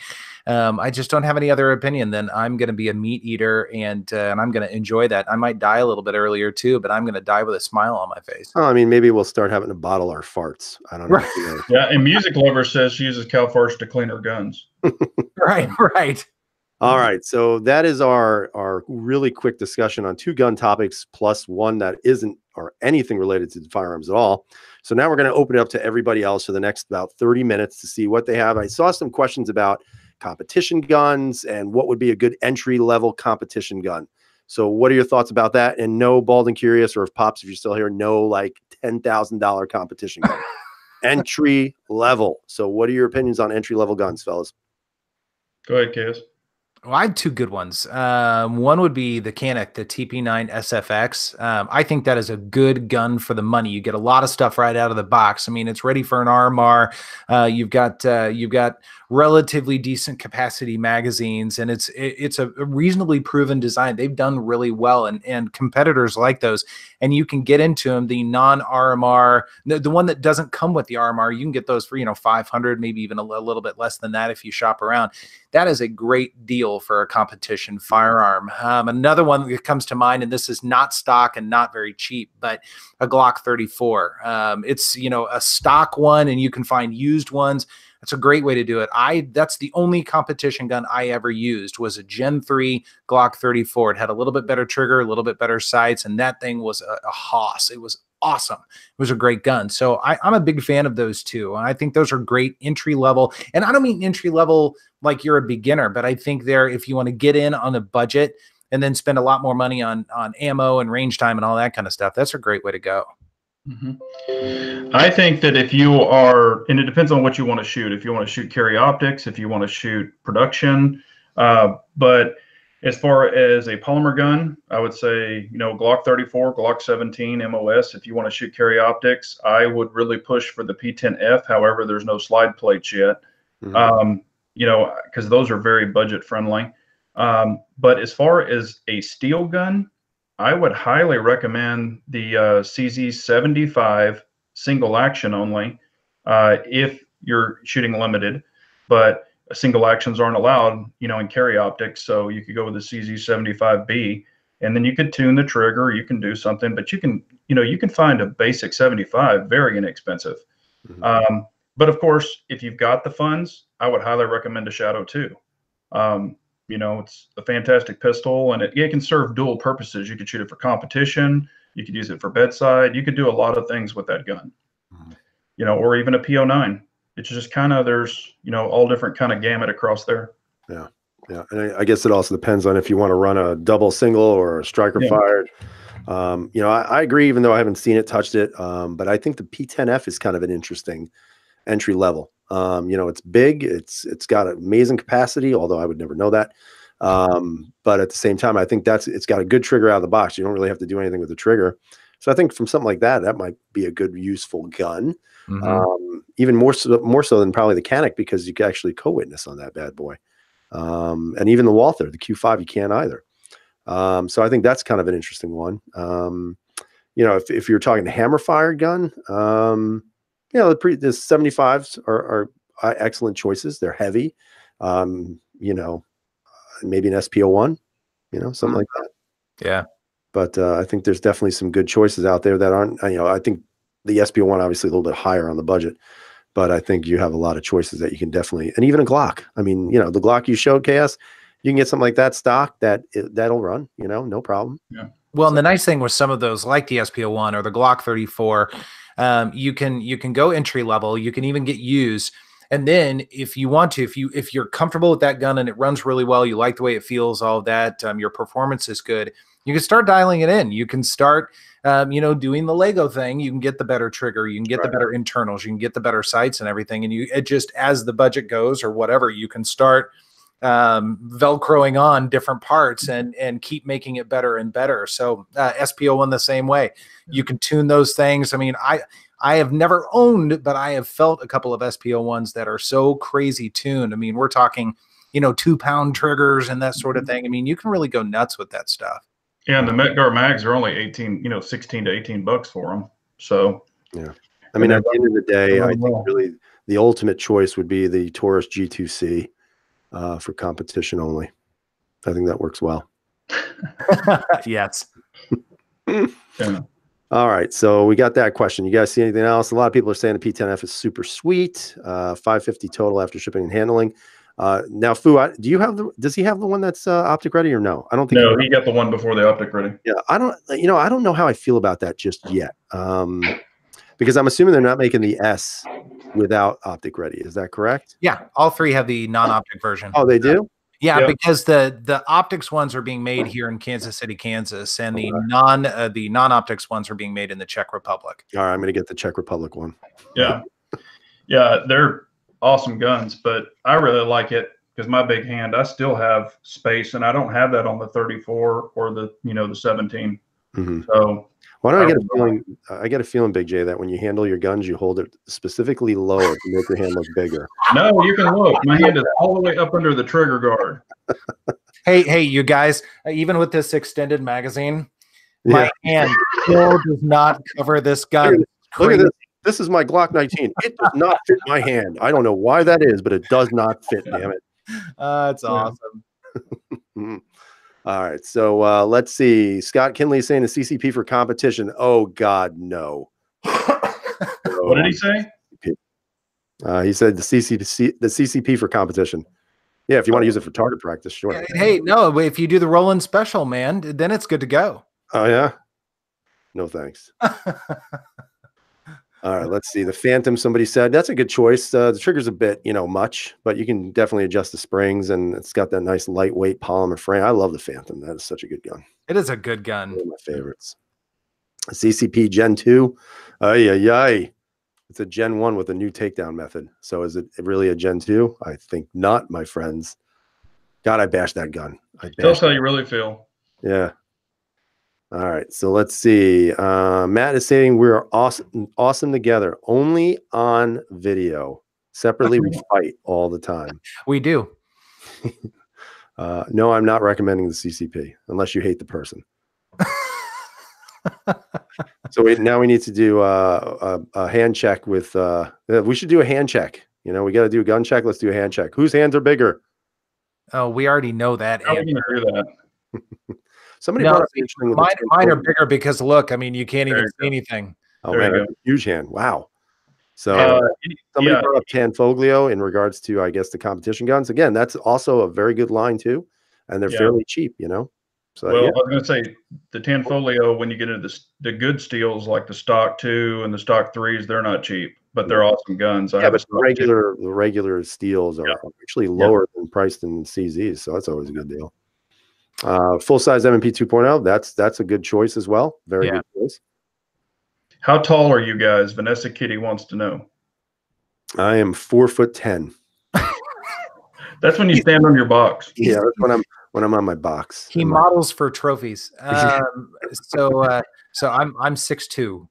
I just don't have any other opinion than I'm going to be a meat eater and I'm going to enjoy that. I might die a little bit earlier too, but I'm going to die with a smile on my face. Oh, I mean, maybe we'll start having to bottle our farts. I don't know. Right. Yeah. And Music Lover says she uses cow farts to clean her guns. Right. All right. So that is our really quick discussion on 2 gun topics plus one that isn't or anything related to the firearms at all. So now we're going to open it up to everybody else for the next about 30 minutes to see what they have. I saw some questions about competition guns and what would be a good entry level competition gun. So what are your thoughts about that? And no, Bald and Curious, or if Pops, if you're still here, no like $10,000 competition gun. Entry level. So what are your opinions on entry level guns, fellas? Go ahead, Kaz. Well, I had two good ones. One would be the Canik, the TP9 SFX. I think that is a good gun for the money. You get a lot of stuff right out of the box. I mean, it's ready for an RMR. You've got relatively decent capacity magazines, and it's a reasonably proven design. They've done really well, and competitors like those. And you can get into them. The non-RMR, the one that doesn't come with the RMR, you can get those for 500, maybe even a little bit less than that if you shop around. That is a great deal for a competition firearm. Another one that comes to mind, and this is not stock and not very cheap, but a Glock 34. It's a stock one, and you can find used ones. That's a great way to do it. That's the only competition gun I ever used, was a Gen 3 Glock 34. It had a little bit better trigger, a little bit better sights, and that thing was a hoss. It was awesome. It was a great gun. So I'm a big fan of those two. I think those are great entry level. And I don't mean entry level like you're a beginner, but I think if you want to get in on a budget and then spend a lot more money on ammo and range time and all that kind of stuff, that's a great way to go. Mm-hmm. I think that if you are, and it depends on what you want to shoot. If you want to shoot carry optics, if you want to shoot production, but as far as a polymer gun, I would say, Glock 34, Glock 17, MOS. If you want to shoot carry optics, I would really push for the P10F. However, there's no slide plates yet, because those are very budget friendly. But as far as a steel gun, I would highly recommend the CZ75 single action only if you're shooting limited, but single actions aren't allowed, in carry optics. So you could go with the CZ75B, and then you could tune the trigger. You can do something, but you can find a basic 75 very inexpensive. Mm-hmm. But of course, if you've got the funds, I would highly recommend a Shadow 2. It's a fantastic pistol, and it can serve dual purposes. You could shoot it for competition. You could use it for bedside. You could do a lot of things with that gun, or even a P09. It's just kind of, there's, all different kind of gamut across there. Yeah. Yeah. And I guess it also depends on if you want to run a double single or a striker fired. I agree, even though I haven't seen it, touched it. But I think the P10F is kind of an interesting entry level. It's big, it's got amazing capacity, although I would never know that. But at the same time, I think it's got a good trigger out of the box. You don't really have to do anything with the trigger. So I think from something like that might be a good, useful gun. Mm-hmm. Even more so than probably the Canik, because you can actually co-witness on that bad boy. And even the Walther, the Q5, you can't either. So I think that's kind of an interesting one. If you're talking hammer fired gun, the 75s are excellent choices. They're heavy. Maybe an SPO1, something like that. Yeah. But I think there's definitely some good choices out there that aren't, I think the SPO1 obviously a little bit higher on the budget, but I think you have a lot of choices that you can definitely, and even a Glock. I mean, the Glock you showed, KS, you can get something like that stock that'll run, no problem. Yeah. Well, and the nice thing with some of those, like the SPO1 or the Glock 34, you can go entry level. You can even get used. And then if you want to, if you're comfortable with that gun and it runs really well, you like the way it feels, all of that, your performance is good, you can start dialing it in. You can start, doing the Lego thing. You can get the better trigger. You can get the better internals. You can get the better sights and everything. And it just, as the budget goes or whatever, you can start velcroing on different parts and keep making it better and better. So SPO1 the same way. You can tune those things. I mean, I have never owned, but I have felt a couple of SPO1s that are so crazy tuned. I mean, we're talking, 2-pound triggers and that sort of thing. I mean, you can really go nuts with that stuff. Yeah, and the Metgar mags are only 16 to $18 for them. So yeah, I mean, at the end of the day, I think really the ultimate choice would be the Taurus G2C for competition only. I think that works well. Yes. Yeah. All right, so we got that question. You guys see anything else? A lot of people are saying the P10F is super sweet. $550 total after shipping and handling. Now, Fu, does he have the one that's optic ready or no? I don't think. No, he got the one before the optic ready. Yeah, I don't know how I feel about that just yet. Because I'm assuming they're not making the S without optic ready. Is that correct? Yeah, all three have the non-optic version. Oh, they do? Yeah, Yep. because the optics ones are being made here in Kansas City, Kansas, and the non-optics ones are being made in the Czech Republic. All right, I'm going to get the Czech Republic one. Yeah. Yeah, they're awesome guns, but I really like it because my big hand, I still have space, and I don't have that on the 34 or the the 17. So why don't I get a feeling? I get a feeling, Big J, that when you handle your guns, you hold it specifically lower to make your hand look bigger. No, you can look. My hand is all the way up under the trigger guard. Hey, you guys! Even with this extended magazine, my hand still does not cover this gun. Look at this. This is my Glock 19. It does not fit my hand. I don't know why that is, but it does not fit. Damn it! It's awesome. All right, so let's see. Scott Kinley is saying the CCP for competition. Oh God, no. What did he say? He said the CCP for competition. Yeah, if you want to use it for target practice, sure. Hey, no, if you do the Roland special, man, then it's good to go. Oh yeah. No thanks. All right, let's see. The Phantom, somebody said, that's a good choice. The trigger's a bit, much, but you can definitely adjust the springs, and it's got that nice lightweight polymer frame. I love the Phantom. That is such a good gun. It is a good gun. One of my favorites. CCP Gen 2. It's a Gen 1 with a new takedown method. So is it really a Gen 2? I think not, my friends. God, I bashed that gun. Tell us how you really feel. Yeah. All right, so let's see. Matt is saying we are awesome together, only on video. Separately, we fight all the time. We do. No, I'm not recommending the CCP unless you hate the person. So now we need to do a hand check with. We should do a hand check. We got to do a gun check. Let's do a hand check. Whose hands are bigger? Oh, we already know that. How are we going to do that? Somebody brought up interesting. Mine are bigger because look, I mean, you can't even see anything. Oh man, that's a huge hand! Wow. So somebody brought up Tanfoglio in regards to, I guess, the competition guns. Again, that's also a very good line too, and they're fairly cheap. So I was going to say the Tanfoglio, when you get into the good steels like the stock 2 and the stock 3s, they're not cheap, but they're awesome guns. Yeah, but the regular steels are actually lower than priced in CZs, so that's always a good deal. Full size M&P 2.0. That's a good choice as well. Very good choice. How tall are you guys? Vanessa Kitty wants to know. I am 4'10". That's when you stand on your box. Yeah, that's when I'm on my box. He models for trophies. So I'm 6'2".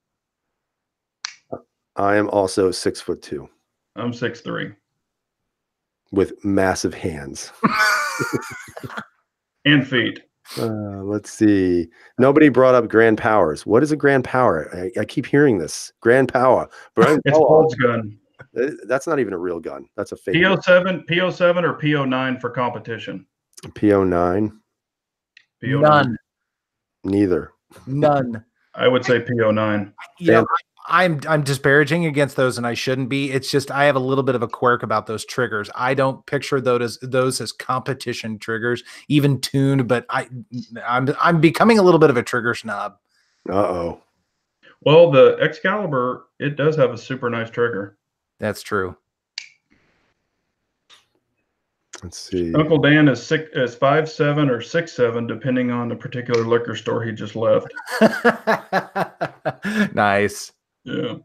I am also 6'2". I'm 6'3". With massive hands. And feet. Let's see. Nobody brought up Grand Powers. What is a Grand Power? I keep hearing this. Grand Power. It's Paul's gun. That's not even a real gun. That's a fake. PO7 or PO9 for competition? PO9. None. Neither. None. I would say PO9. Yeah, I'm disparaging against those, and I shouldn't be. It's just I have a little bit of a quirk about those triggers. I don't picture those as competition triggers, even tuned. But I'm becoming a little bit of a trigger snob. Uh-oh. Well, the Excalibur, it does have a super nice trigger. That's true. Let's see. Uncle Dan is 5'7" or 6'7", depending on the particular liquor store he just left. Nice. Yeah.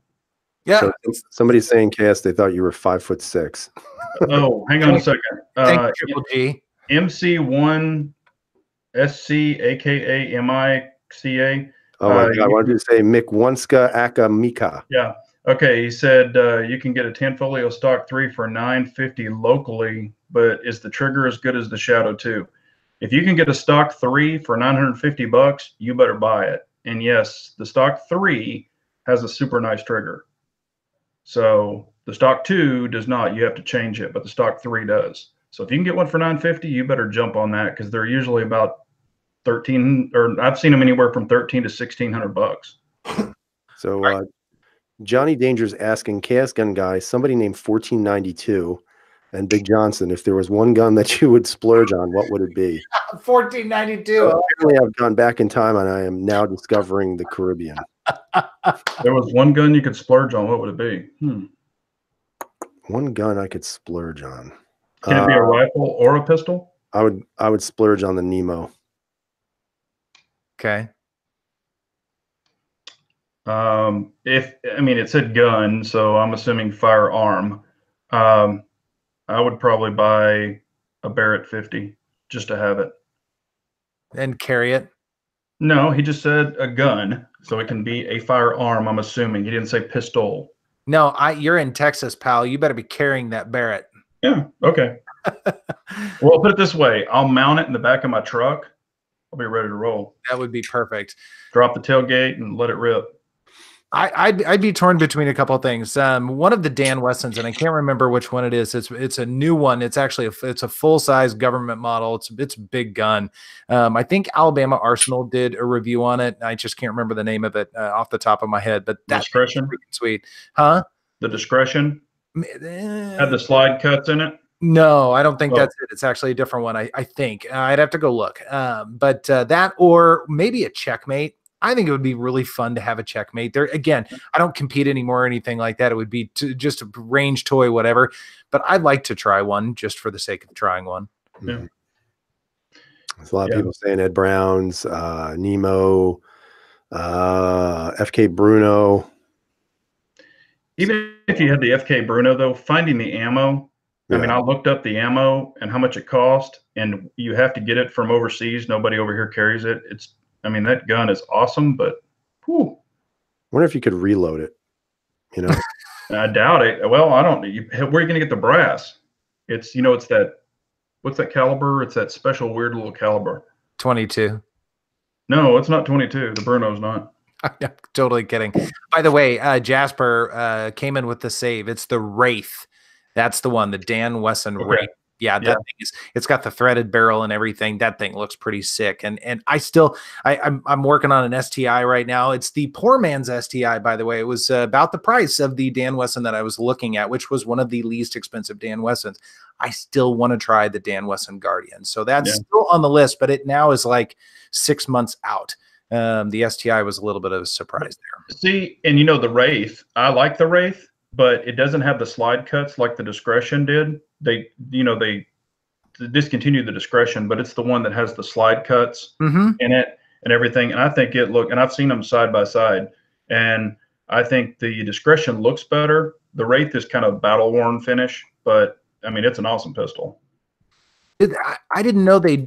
Yeah. So somebody's saying, Cass, they thought you were 5'6". Oh, hang on a second. Thank you, Triple G. MC1 SC, aka MICA. Oh my God! I wanted to say Mikwanska Akamika. Yeah. Okay. He said you can get a Tanfoglio stock 3 for $950 locally, but is the trigger as good as the Shadow 2? If you can get a stock 3 for $950, you better buy it. And yes, the stock 3 has a super nice trigger. So the stock 2 does not. You have to change it, but the stock 3 does. So if you can get one for $950, you better jump on that because they're usually about 13, or I've seen them anywhere from 13 to $1,600. So Johnny Danger's asking Chaos Gun Guy, somebody named 1492, and Big Johnson, if there was one gun that you would splurge on, what would it be? 1492. So apparently I've gone back in time and I am now discovering the Caribbean. There was one gun you could splurge on. What would it be? One gun I could splurge on. Can it be a rifle or a pistol? I would splurge on the Nemo. Okay. It said gun, so I'm assuming firearm. I would probably buy a Barrett 50 just to have it. And carry it. No, he just said a gun, so it can be a firearm. I'm assuming he didn't say pistol. No, you're in Texas, pal. You better be carrying that Barrett. Yeah. Okay. Well, put it this way: I'll mount it in the back of my truck. I'll be ready to roll. That would be perfect. Drop the tailgate and let it rip. I'd be torn between a couple of things. One of the Dan Wessons, and I can't remember which one it is. It's a new one. It's actually it's a full size government model. It's a big gun. I think Alabama Arsenal did a review on it. I just can't remember the name of it off the top of my head. But that's Discretion, freaking sweet, huh? The Discretion had the slide cuts in it. No, I don't think that's it. It's actually a different one. I think I'd have to go look. But that, or maybe a Checkmate. I think it would be really fun to have a Checkmate there. Again, I don't compete anymore or anything like that. It would be just a range toy, whatever. But I'd like to try one just for the sake of trying one. Yeah. There's a lot of people saying Ed Brown's, Nemo, FK Bruno. Even if you had the FK Bruno, though, finding the ammo, I mean, I looked up the ammo and how much it cost, and you have to get it from overseas. Nobody over here carries it. I mean, that gun is awesome, but whew. I wonder if you could reload it, you know? I doubt it. Well, I don't. Where are you going to get the brass? It's that, what's that caliber? It's that special weird little caliber. 22. No, it's not 22. The Bruno's not. I'm totally kidding. By the way, Jasper came in with the save. It's the Wraith. That's the one, the Dan Wesson Wraith. Yeah, that thing it's got the threaded barrel and everything. That thing looks pretty sick. And I'm working on an STI right now. It's the poor man's STI, by the way. It was about the price of the Dan Wesson that I was looking at, which was one of the least expensive Dan Wessons. I still want to try the Dan Wesson Guardian. So that's still on the list, but it now is like 6 months out. The STI was a little bit of a surprise there. See, and the Wraith, I like the Wraith, but it doesn't have the slide cuts like the Discretion did. They discontinued the Discretion, but it's the one that has the slide cuts in it and everything. And I think and I've seen them side by side, and I think the Discretion looks better. The Wraith is kind of battle worn finish, but I mean, it's an awesome pistol. I didn't know they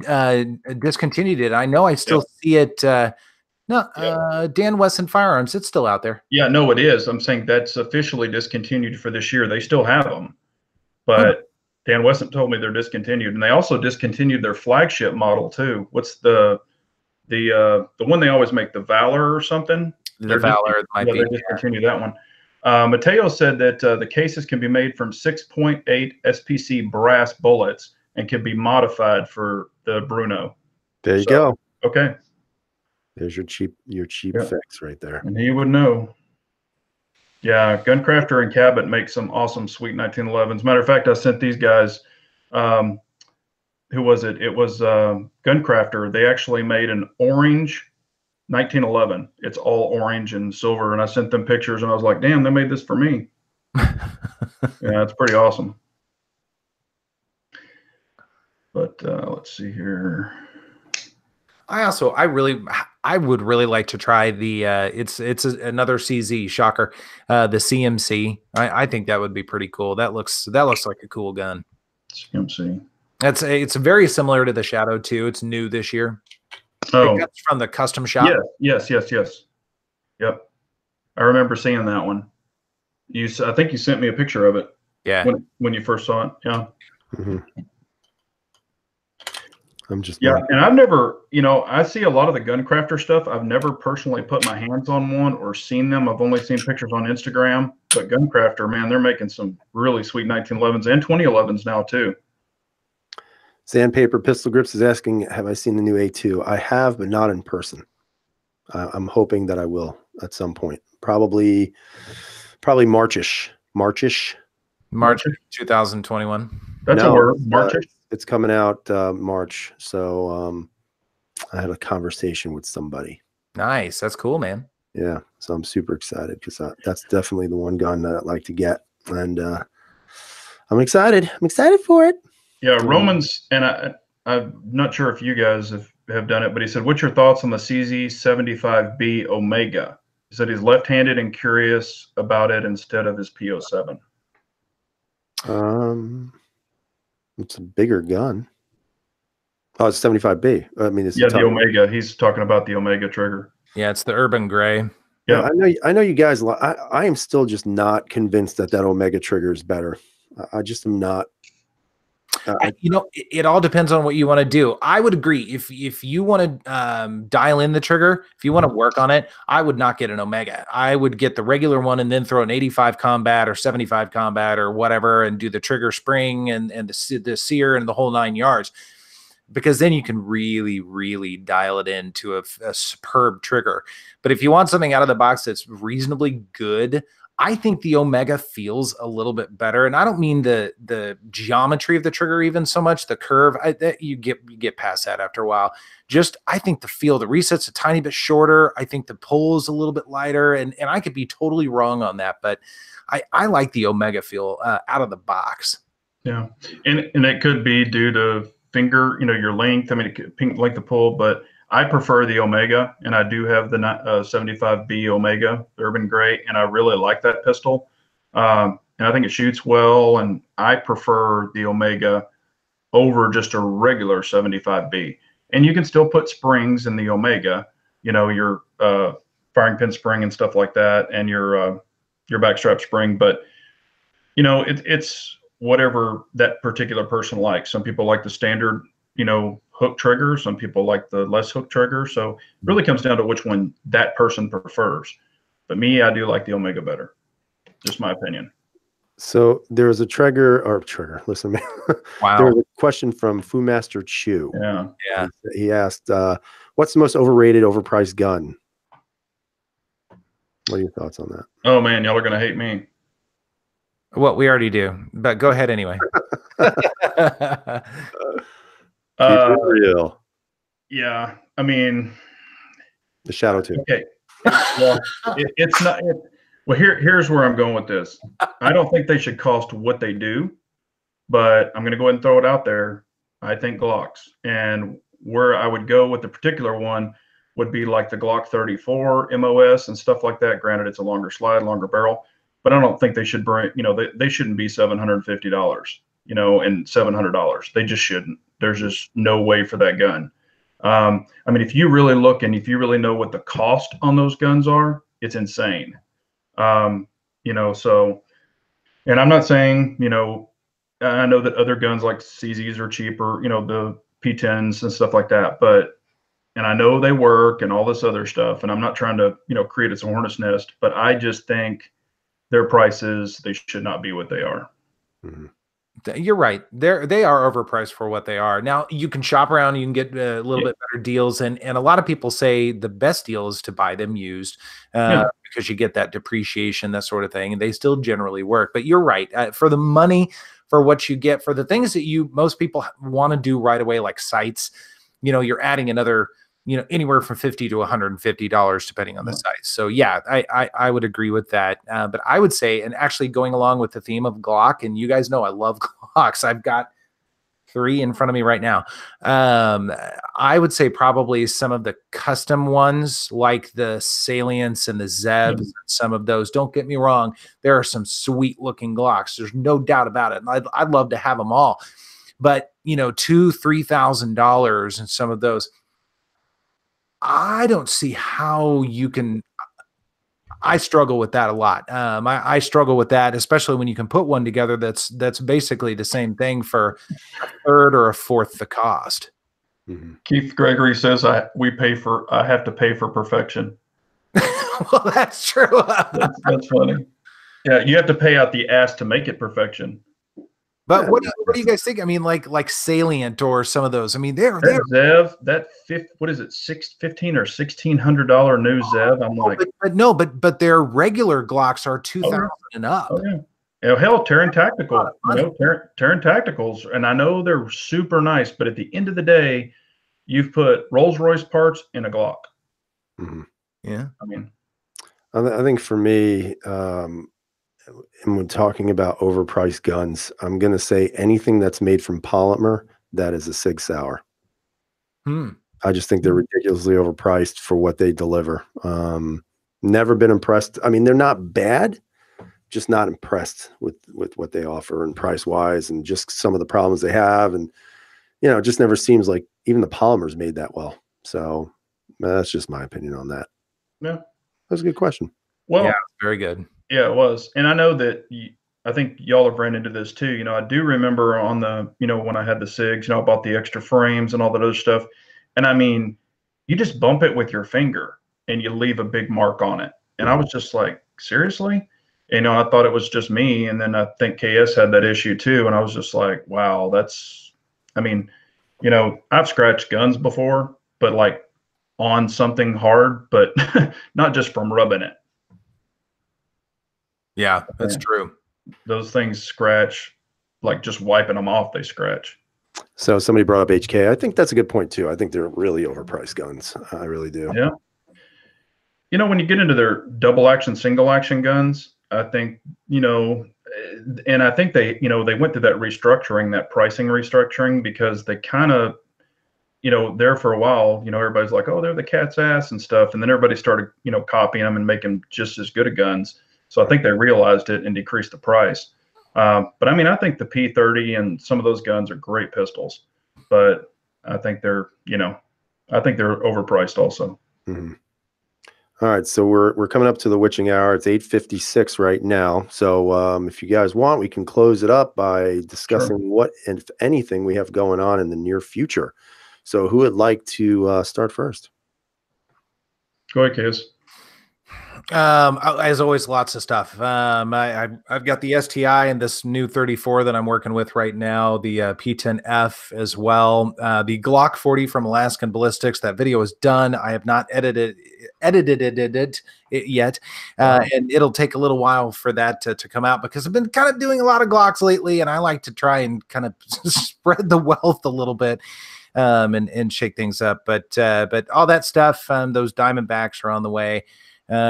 discontinued it. I know I still see it. Dan Wesson Firearms, it's still out there. Yeah, no, it is. I'm saying that's officially discontinued for this year. They still have them, but Dan Wesson told me they're discontinued, and they also discontinued their flagship model too. What's the one they always make, the Valor or something? The Valor might be. They discontinued that one. Mateo said that the cases can be made from 6.8 SPC brass bullets and can be modified for the Bruno. There you go. Okay. There's your cheap fix right there. And he would know. Yeah, Guncrafter and Cabot make some awesome sweet 1911s. Matter of fact, I sent these guys. Who was it? It was Guncrafter. They actually made an orange 1911. It's all orange and silver, and I sent them pictures, and I was like, "Damn, they made this for me." Yeah, it's pretty awesome. But let's see here. I would really like to try the it's another CZ shocker, the CMC. I think that would be pretty cool. That looks like a cool gun. CMC. It's very similar to the Shadow 2. It's new this year. Oh, that's from the custom shop. Yes. Yep, I remember seeing that one. I think you sent me a picture of it. Yeah. When you first saw it. Yeah. Mm-hmm. And I've never, I see a lot of the Guncrafter stuff. I've never personally put my hands on one or seen them. I've only seen pictures on Instagram. But Guncrafter, man, they're making some really sweet 1911s and 2011s now too. Sandpaper Pistol Grips is asking, have I seen the new A2? I have, but not in person. I'm hoping that I will at some point. Probably Marchish. March 2021. That's a word, Marchish. It's coming out March. So I had a conversation with somebody. Nice. That's cool, man. Yeah. So I'm super excited because that's definitely the one gun that I'd like to get. And I'm excited. I'm excited for it. Yeah. Romans, and I'm not sure if you guys have done it, but he said, "What's your thoughts on the CZ75B Omega?" He said he's left-handed and curious about it instead of his PO7. It's a bigger gun. Oh, it's 75B. I mean, it's the Omega. He's talking about the Omega trigger. Yeah, it's the urban gray. Yeah, I know you guys. I am still just not convinced that Omega trigger is better. I just am not. You know, it all depends on what you want to do. I would agree. If you want to dial in the trigger, if you want to work on it, I would not get an Omega. I would get the regular one and then throw an 85 combat or 75 combat or whatever, and do the trigger spring and the sear and the whole 9 yards, because then you can really, really dial it into a superb trigger. But if you want something out of the box that's reasonably good, I think the Omega feels a little bit better. And I don't mean the geometry of the trigger even so much, the curve. You get past that after a while. Just, I think the feel, the reset's a tiny bit shorter. I think the pull is a little bit lighter. And I could be totally wrong on that, but I like the Omega feel out of the box. Yeah. And it could be due to finger, your length. I mean, it could like the pull, but I prefer the Omega, and I do have the 75B Omega Urban Gray, and I really like that pistol. And I think it shoots well, and I prefer the Omega over just a regular 75B. And you can still put springs in the Omega, your firing pin spring and stuff like that, and your backstrap spring. But it's whatever that particular person likes. Some people like the standard, hook trigger. Some people like the less hook trigger. So it really comes down to which one that person prefers. But me, I do like the Omega better. Just my opinion. So there's a trigger. Listen, wow. There was a question from Fu Master Chu. Yeah. He asked, what's the most overrated, overpriced gun? What are your thoughts on that? Oh man, y'all are going to hate me. Well, we already do, but go ahead anyway. Keep it real. Yeah, I mean, the Shadow 2. Okay, well, it's not. Well, here's where I'm going with this. I don't think they should cost what they do, but I'm going to go ahead and throw it out there. I think Glocks, and where I would go with the particular one would be like the Glock 34 MOS and stuff like that. Granted, it's a longer slide, longer barrel, but I don't think they should bring. They shouldn't be $750. And $700. They just shouldn't. There's just no way for that gun. I mean, if you really look and if you really know what the cost on those guns are, it's insane. So, and I'm not saying, I know that other guns like CZs are cheaper, the P10s and stuff like that, and I know they work and all this other stuff. And I'm not trying to, create a hornet's nest, but I just think their prices, they should not be what they are. Mm-hmm. You're right. They are overpriced for what they are. Now you can shop around, you can get a little bit better deals. And a lot of people say the best deal is to buy them used because you get that depreciation, that sort of thing. And they still generally work, but you're right. For the money, for what you get, for the things that most people want to do right away, like sights, you're adding another, anywhere from $50 to $150, depending on the size. So yeah, I would agree with that. But I would say, and actually going along with the theme of Glock, and you guys know I love Glocks. I've got 3 in front of me right now. I would say probably some of the custom ones, like the Salients and the Zebs, some of those. Don't get me wrong, there are some sweet looking Glocks. There's no doubt about it. And I'd love to have them all. But $2,000-$3,000 and some of those, I don't see how you can. I struggle with that a lot. I struggle with that, especially when you can put one together that's basically the same thing for a third or a fourth the cost. Mm-hmm. Keith Gregory says I have to pay for perfection. Well, that's true. That's funny. Yeah, you have to pay out the ass to make it perfection. But what do you guys think? I mean, like Salient or some of those. I mean, they're Zev, what is it, $1,500 or $1,600 new Zev? I'm like, but their regular Glocks are $2,000 and up. Oh yeah. Hell, Terran Tactical, Terran Tacticals, and I know they're super nice, but at the end of the day, you've put Rolls-Royce parts in a Glock. Mm-hmm. Yeah, I mean, I think for me, and when talking about overpriced guns, I'm going to say anything that's made from polymer that is a Sig Sauer. Hmm. I just think they're ridiculously overpriced for what they deliver. Never been impressed. I mean, they're not bad, just not impressed with what they offer and price wise, and just some of the problems they have. And, it just never seems like even the polymers made that well. So that's just my opinion on that. Yeah. That's a good question. Well, yeah, very good. Yeah, it was. And I know that I think y'all have ran into this too. I do remember on the, when I had the SIGs, I bought the extra frames and all that other stuff. And I mean, you just bump it with your finger and you leave a big mark on it. And I was just like, seriously? I thought it was just me. And then I think KS had that issue too. And I was just like, wow, I mean, I've scratched guns before, but like on something hard, but not just from rubbing it. Yeah, that's true. Those things scratch, like just wiping them off, they scratch. So somebody brought up HK. I think that's a good point too. I think they're really overpriced guns. I really do. Yeah. When you get into their double action, single action guns, I think, and I think they went through that restructuring, that pricing restructuring, because they kind of, there for a while, everybody's like, oh, they're the cat's ass and stuff. And then everybody started, copying them and making just as good of guns. So I think they realized it and decreased the price. But I mean, I think the P30 and some of those guns are great pistols, but I think they're overpriced also. Mm-hmm. All right, so we're coming up to the witching hour. It's 8:56 right now. So if you guys want, we can close it up by discussing what, if anything, we have going on in the near future. So who would like to start first? Go ahead, Kaz. As always, lots of stuff. I've got the STI and this new 34 that I'm working with right now, the P10F as well. The Glock 40 from Alaskan Ballistics. That video is done. I have not edited it yet, and it'll take a little while for that to come out, because I've been kind of doing a lot of Glocks lately, and I like to try and kind of spread the wealth a little bit. And shake things up, but all that stuff, those Diamondbacks are on the way.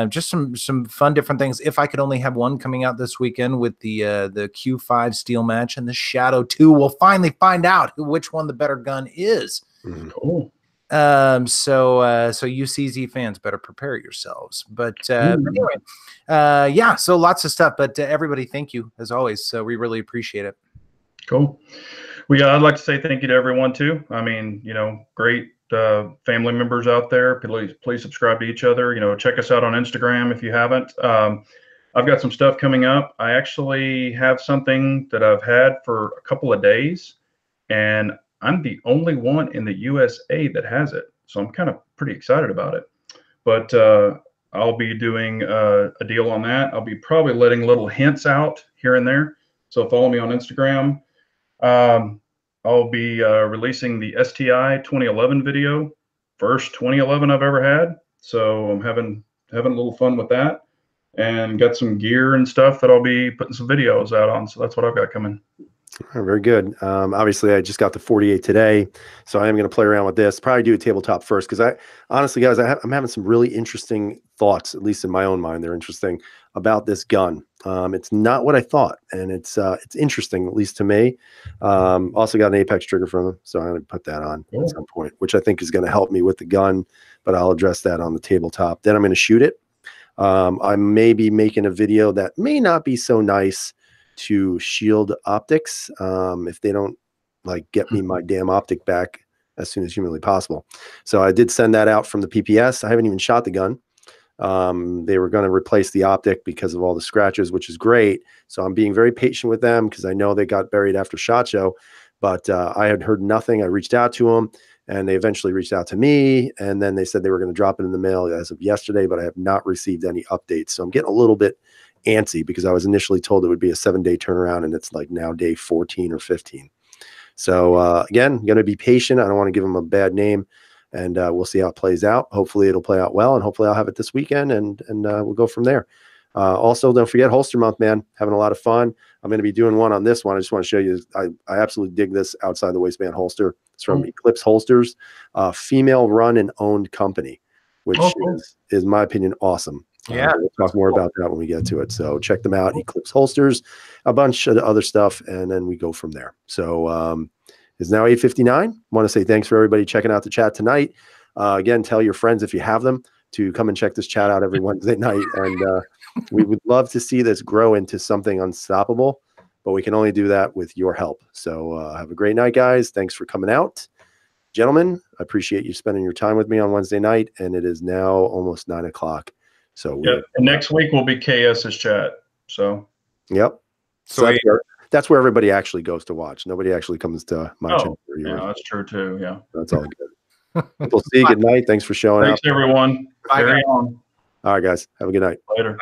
Just some fun different things. If I could only have one coming out this weekend with the Q5 steel match and the Shadow 2, we'll finally find out which one the better gun is. Cool. So you CZ fans better prepare yourselves. But anyway, yeah. So lots of stuff. But everybody, thank you as always. So we really appreciate it. Cool. Well, yeah, I'd like to say thank you to everyone too. I mean, great family members out there. Please subscribe to each other. Check us out on Instagram if you haven't. I've got some stuff coming up. I actually have something that I've had for a couple of days, and I'm the only one in the USA that has it. So I'm kind of pretty excited about it. But I'll be doing a deal on that. I'll be probably letting little hints out here and there. So follow me on Instagram. I'll be releasing the STI 2011 video, first 2011 I've ever had. So I'm having a little fun with that, and got some gear and stuff that I'll be putting some videos out on. So that's what I've got coming. Oh, very good. Obviously, I just got the 48 today, so I am going to play around with this. Probably do a tabletop first, because I honestly, guys, I'm having some really interesting thoughts, at least in my own mind. They're interesting about this gun. It's not what I thought, and it's interesting, at least to me. Also got an Apex trigger from them, so I'm going to put that on at some point, which I think is going to help me with the gun, but I'll address that on the tabletop. Then I'm going to shoot it. I may be making a video that may not be so nice to Shield Optics, if they don't get me my damn optic back as soon as humanly possible. So I did send that out from the PPS. I haven't even shot the gun. They were going to replace the optic because of all the scratches, which is great. So I'm being very patient with them, because I know they got buried after SHOT Show, but I had heard nothing. I reached out to them, and they eventually reached out to me, and then they said they were going to drop it in the mail as of yesterday, but I have not received any updates. So I'm getting a little bit antsy, because I was initially told it would be a 7-day turnaround, and it's like now day 14 or 15. So again, I'm going to be patient. I don't want to give them a bad name, and we'll see how it plays out. Hopefully it'll play out well, and hopefully I'll have it this weekend, and we'll go from there. Also, don't forget Holster Month, man. Having a lot of fun. I'm going to be doing one on this one. I just want to show you, I absolutely dig this outside the waistband holster. It's from Eclipse Holsters, female run and owned company, which is my opinion, awesome. Yeah, we'll talk more about that when we get to it. So check them out. Eclipse Holsters, a bunch of other stuff, and then we go from there. So is now 8:59. Want to say thanks for everybody checking out the chat tonight. Again, tell your friends if you have them to come and check this chat out every Wednesday night. And we would love to see this grow into something unstoppable, but we can only do that with your help. So have a great night, guys. Thanks for coming out. Gentlemen, I appreciate you spending your time with me on Wednesday night, and it is now almost 9 o'clock. So and next week will be KS's chat. So so that's where everybody actually goes to watch. Nobody actually comes to my channel. Yeah, that's true too. Yeah, that's all good. We'll see you. Good night. Thanks for showing up. Thanks, everyone. Carry on. All right, guys. Have a good night. Later.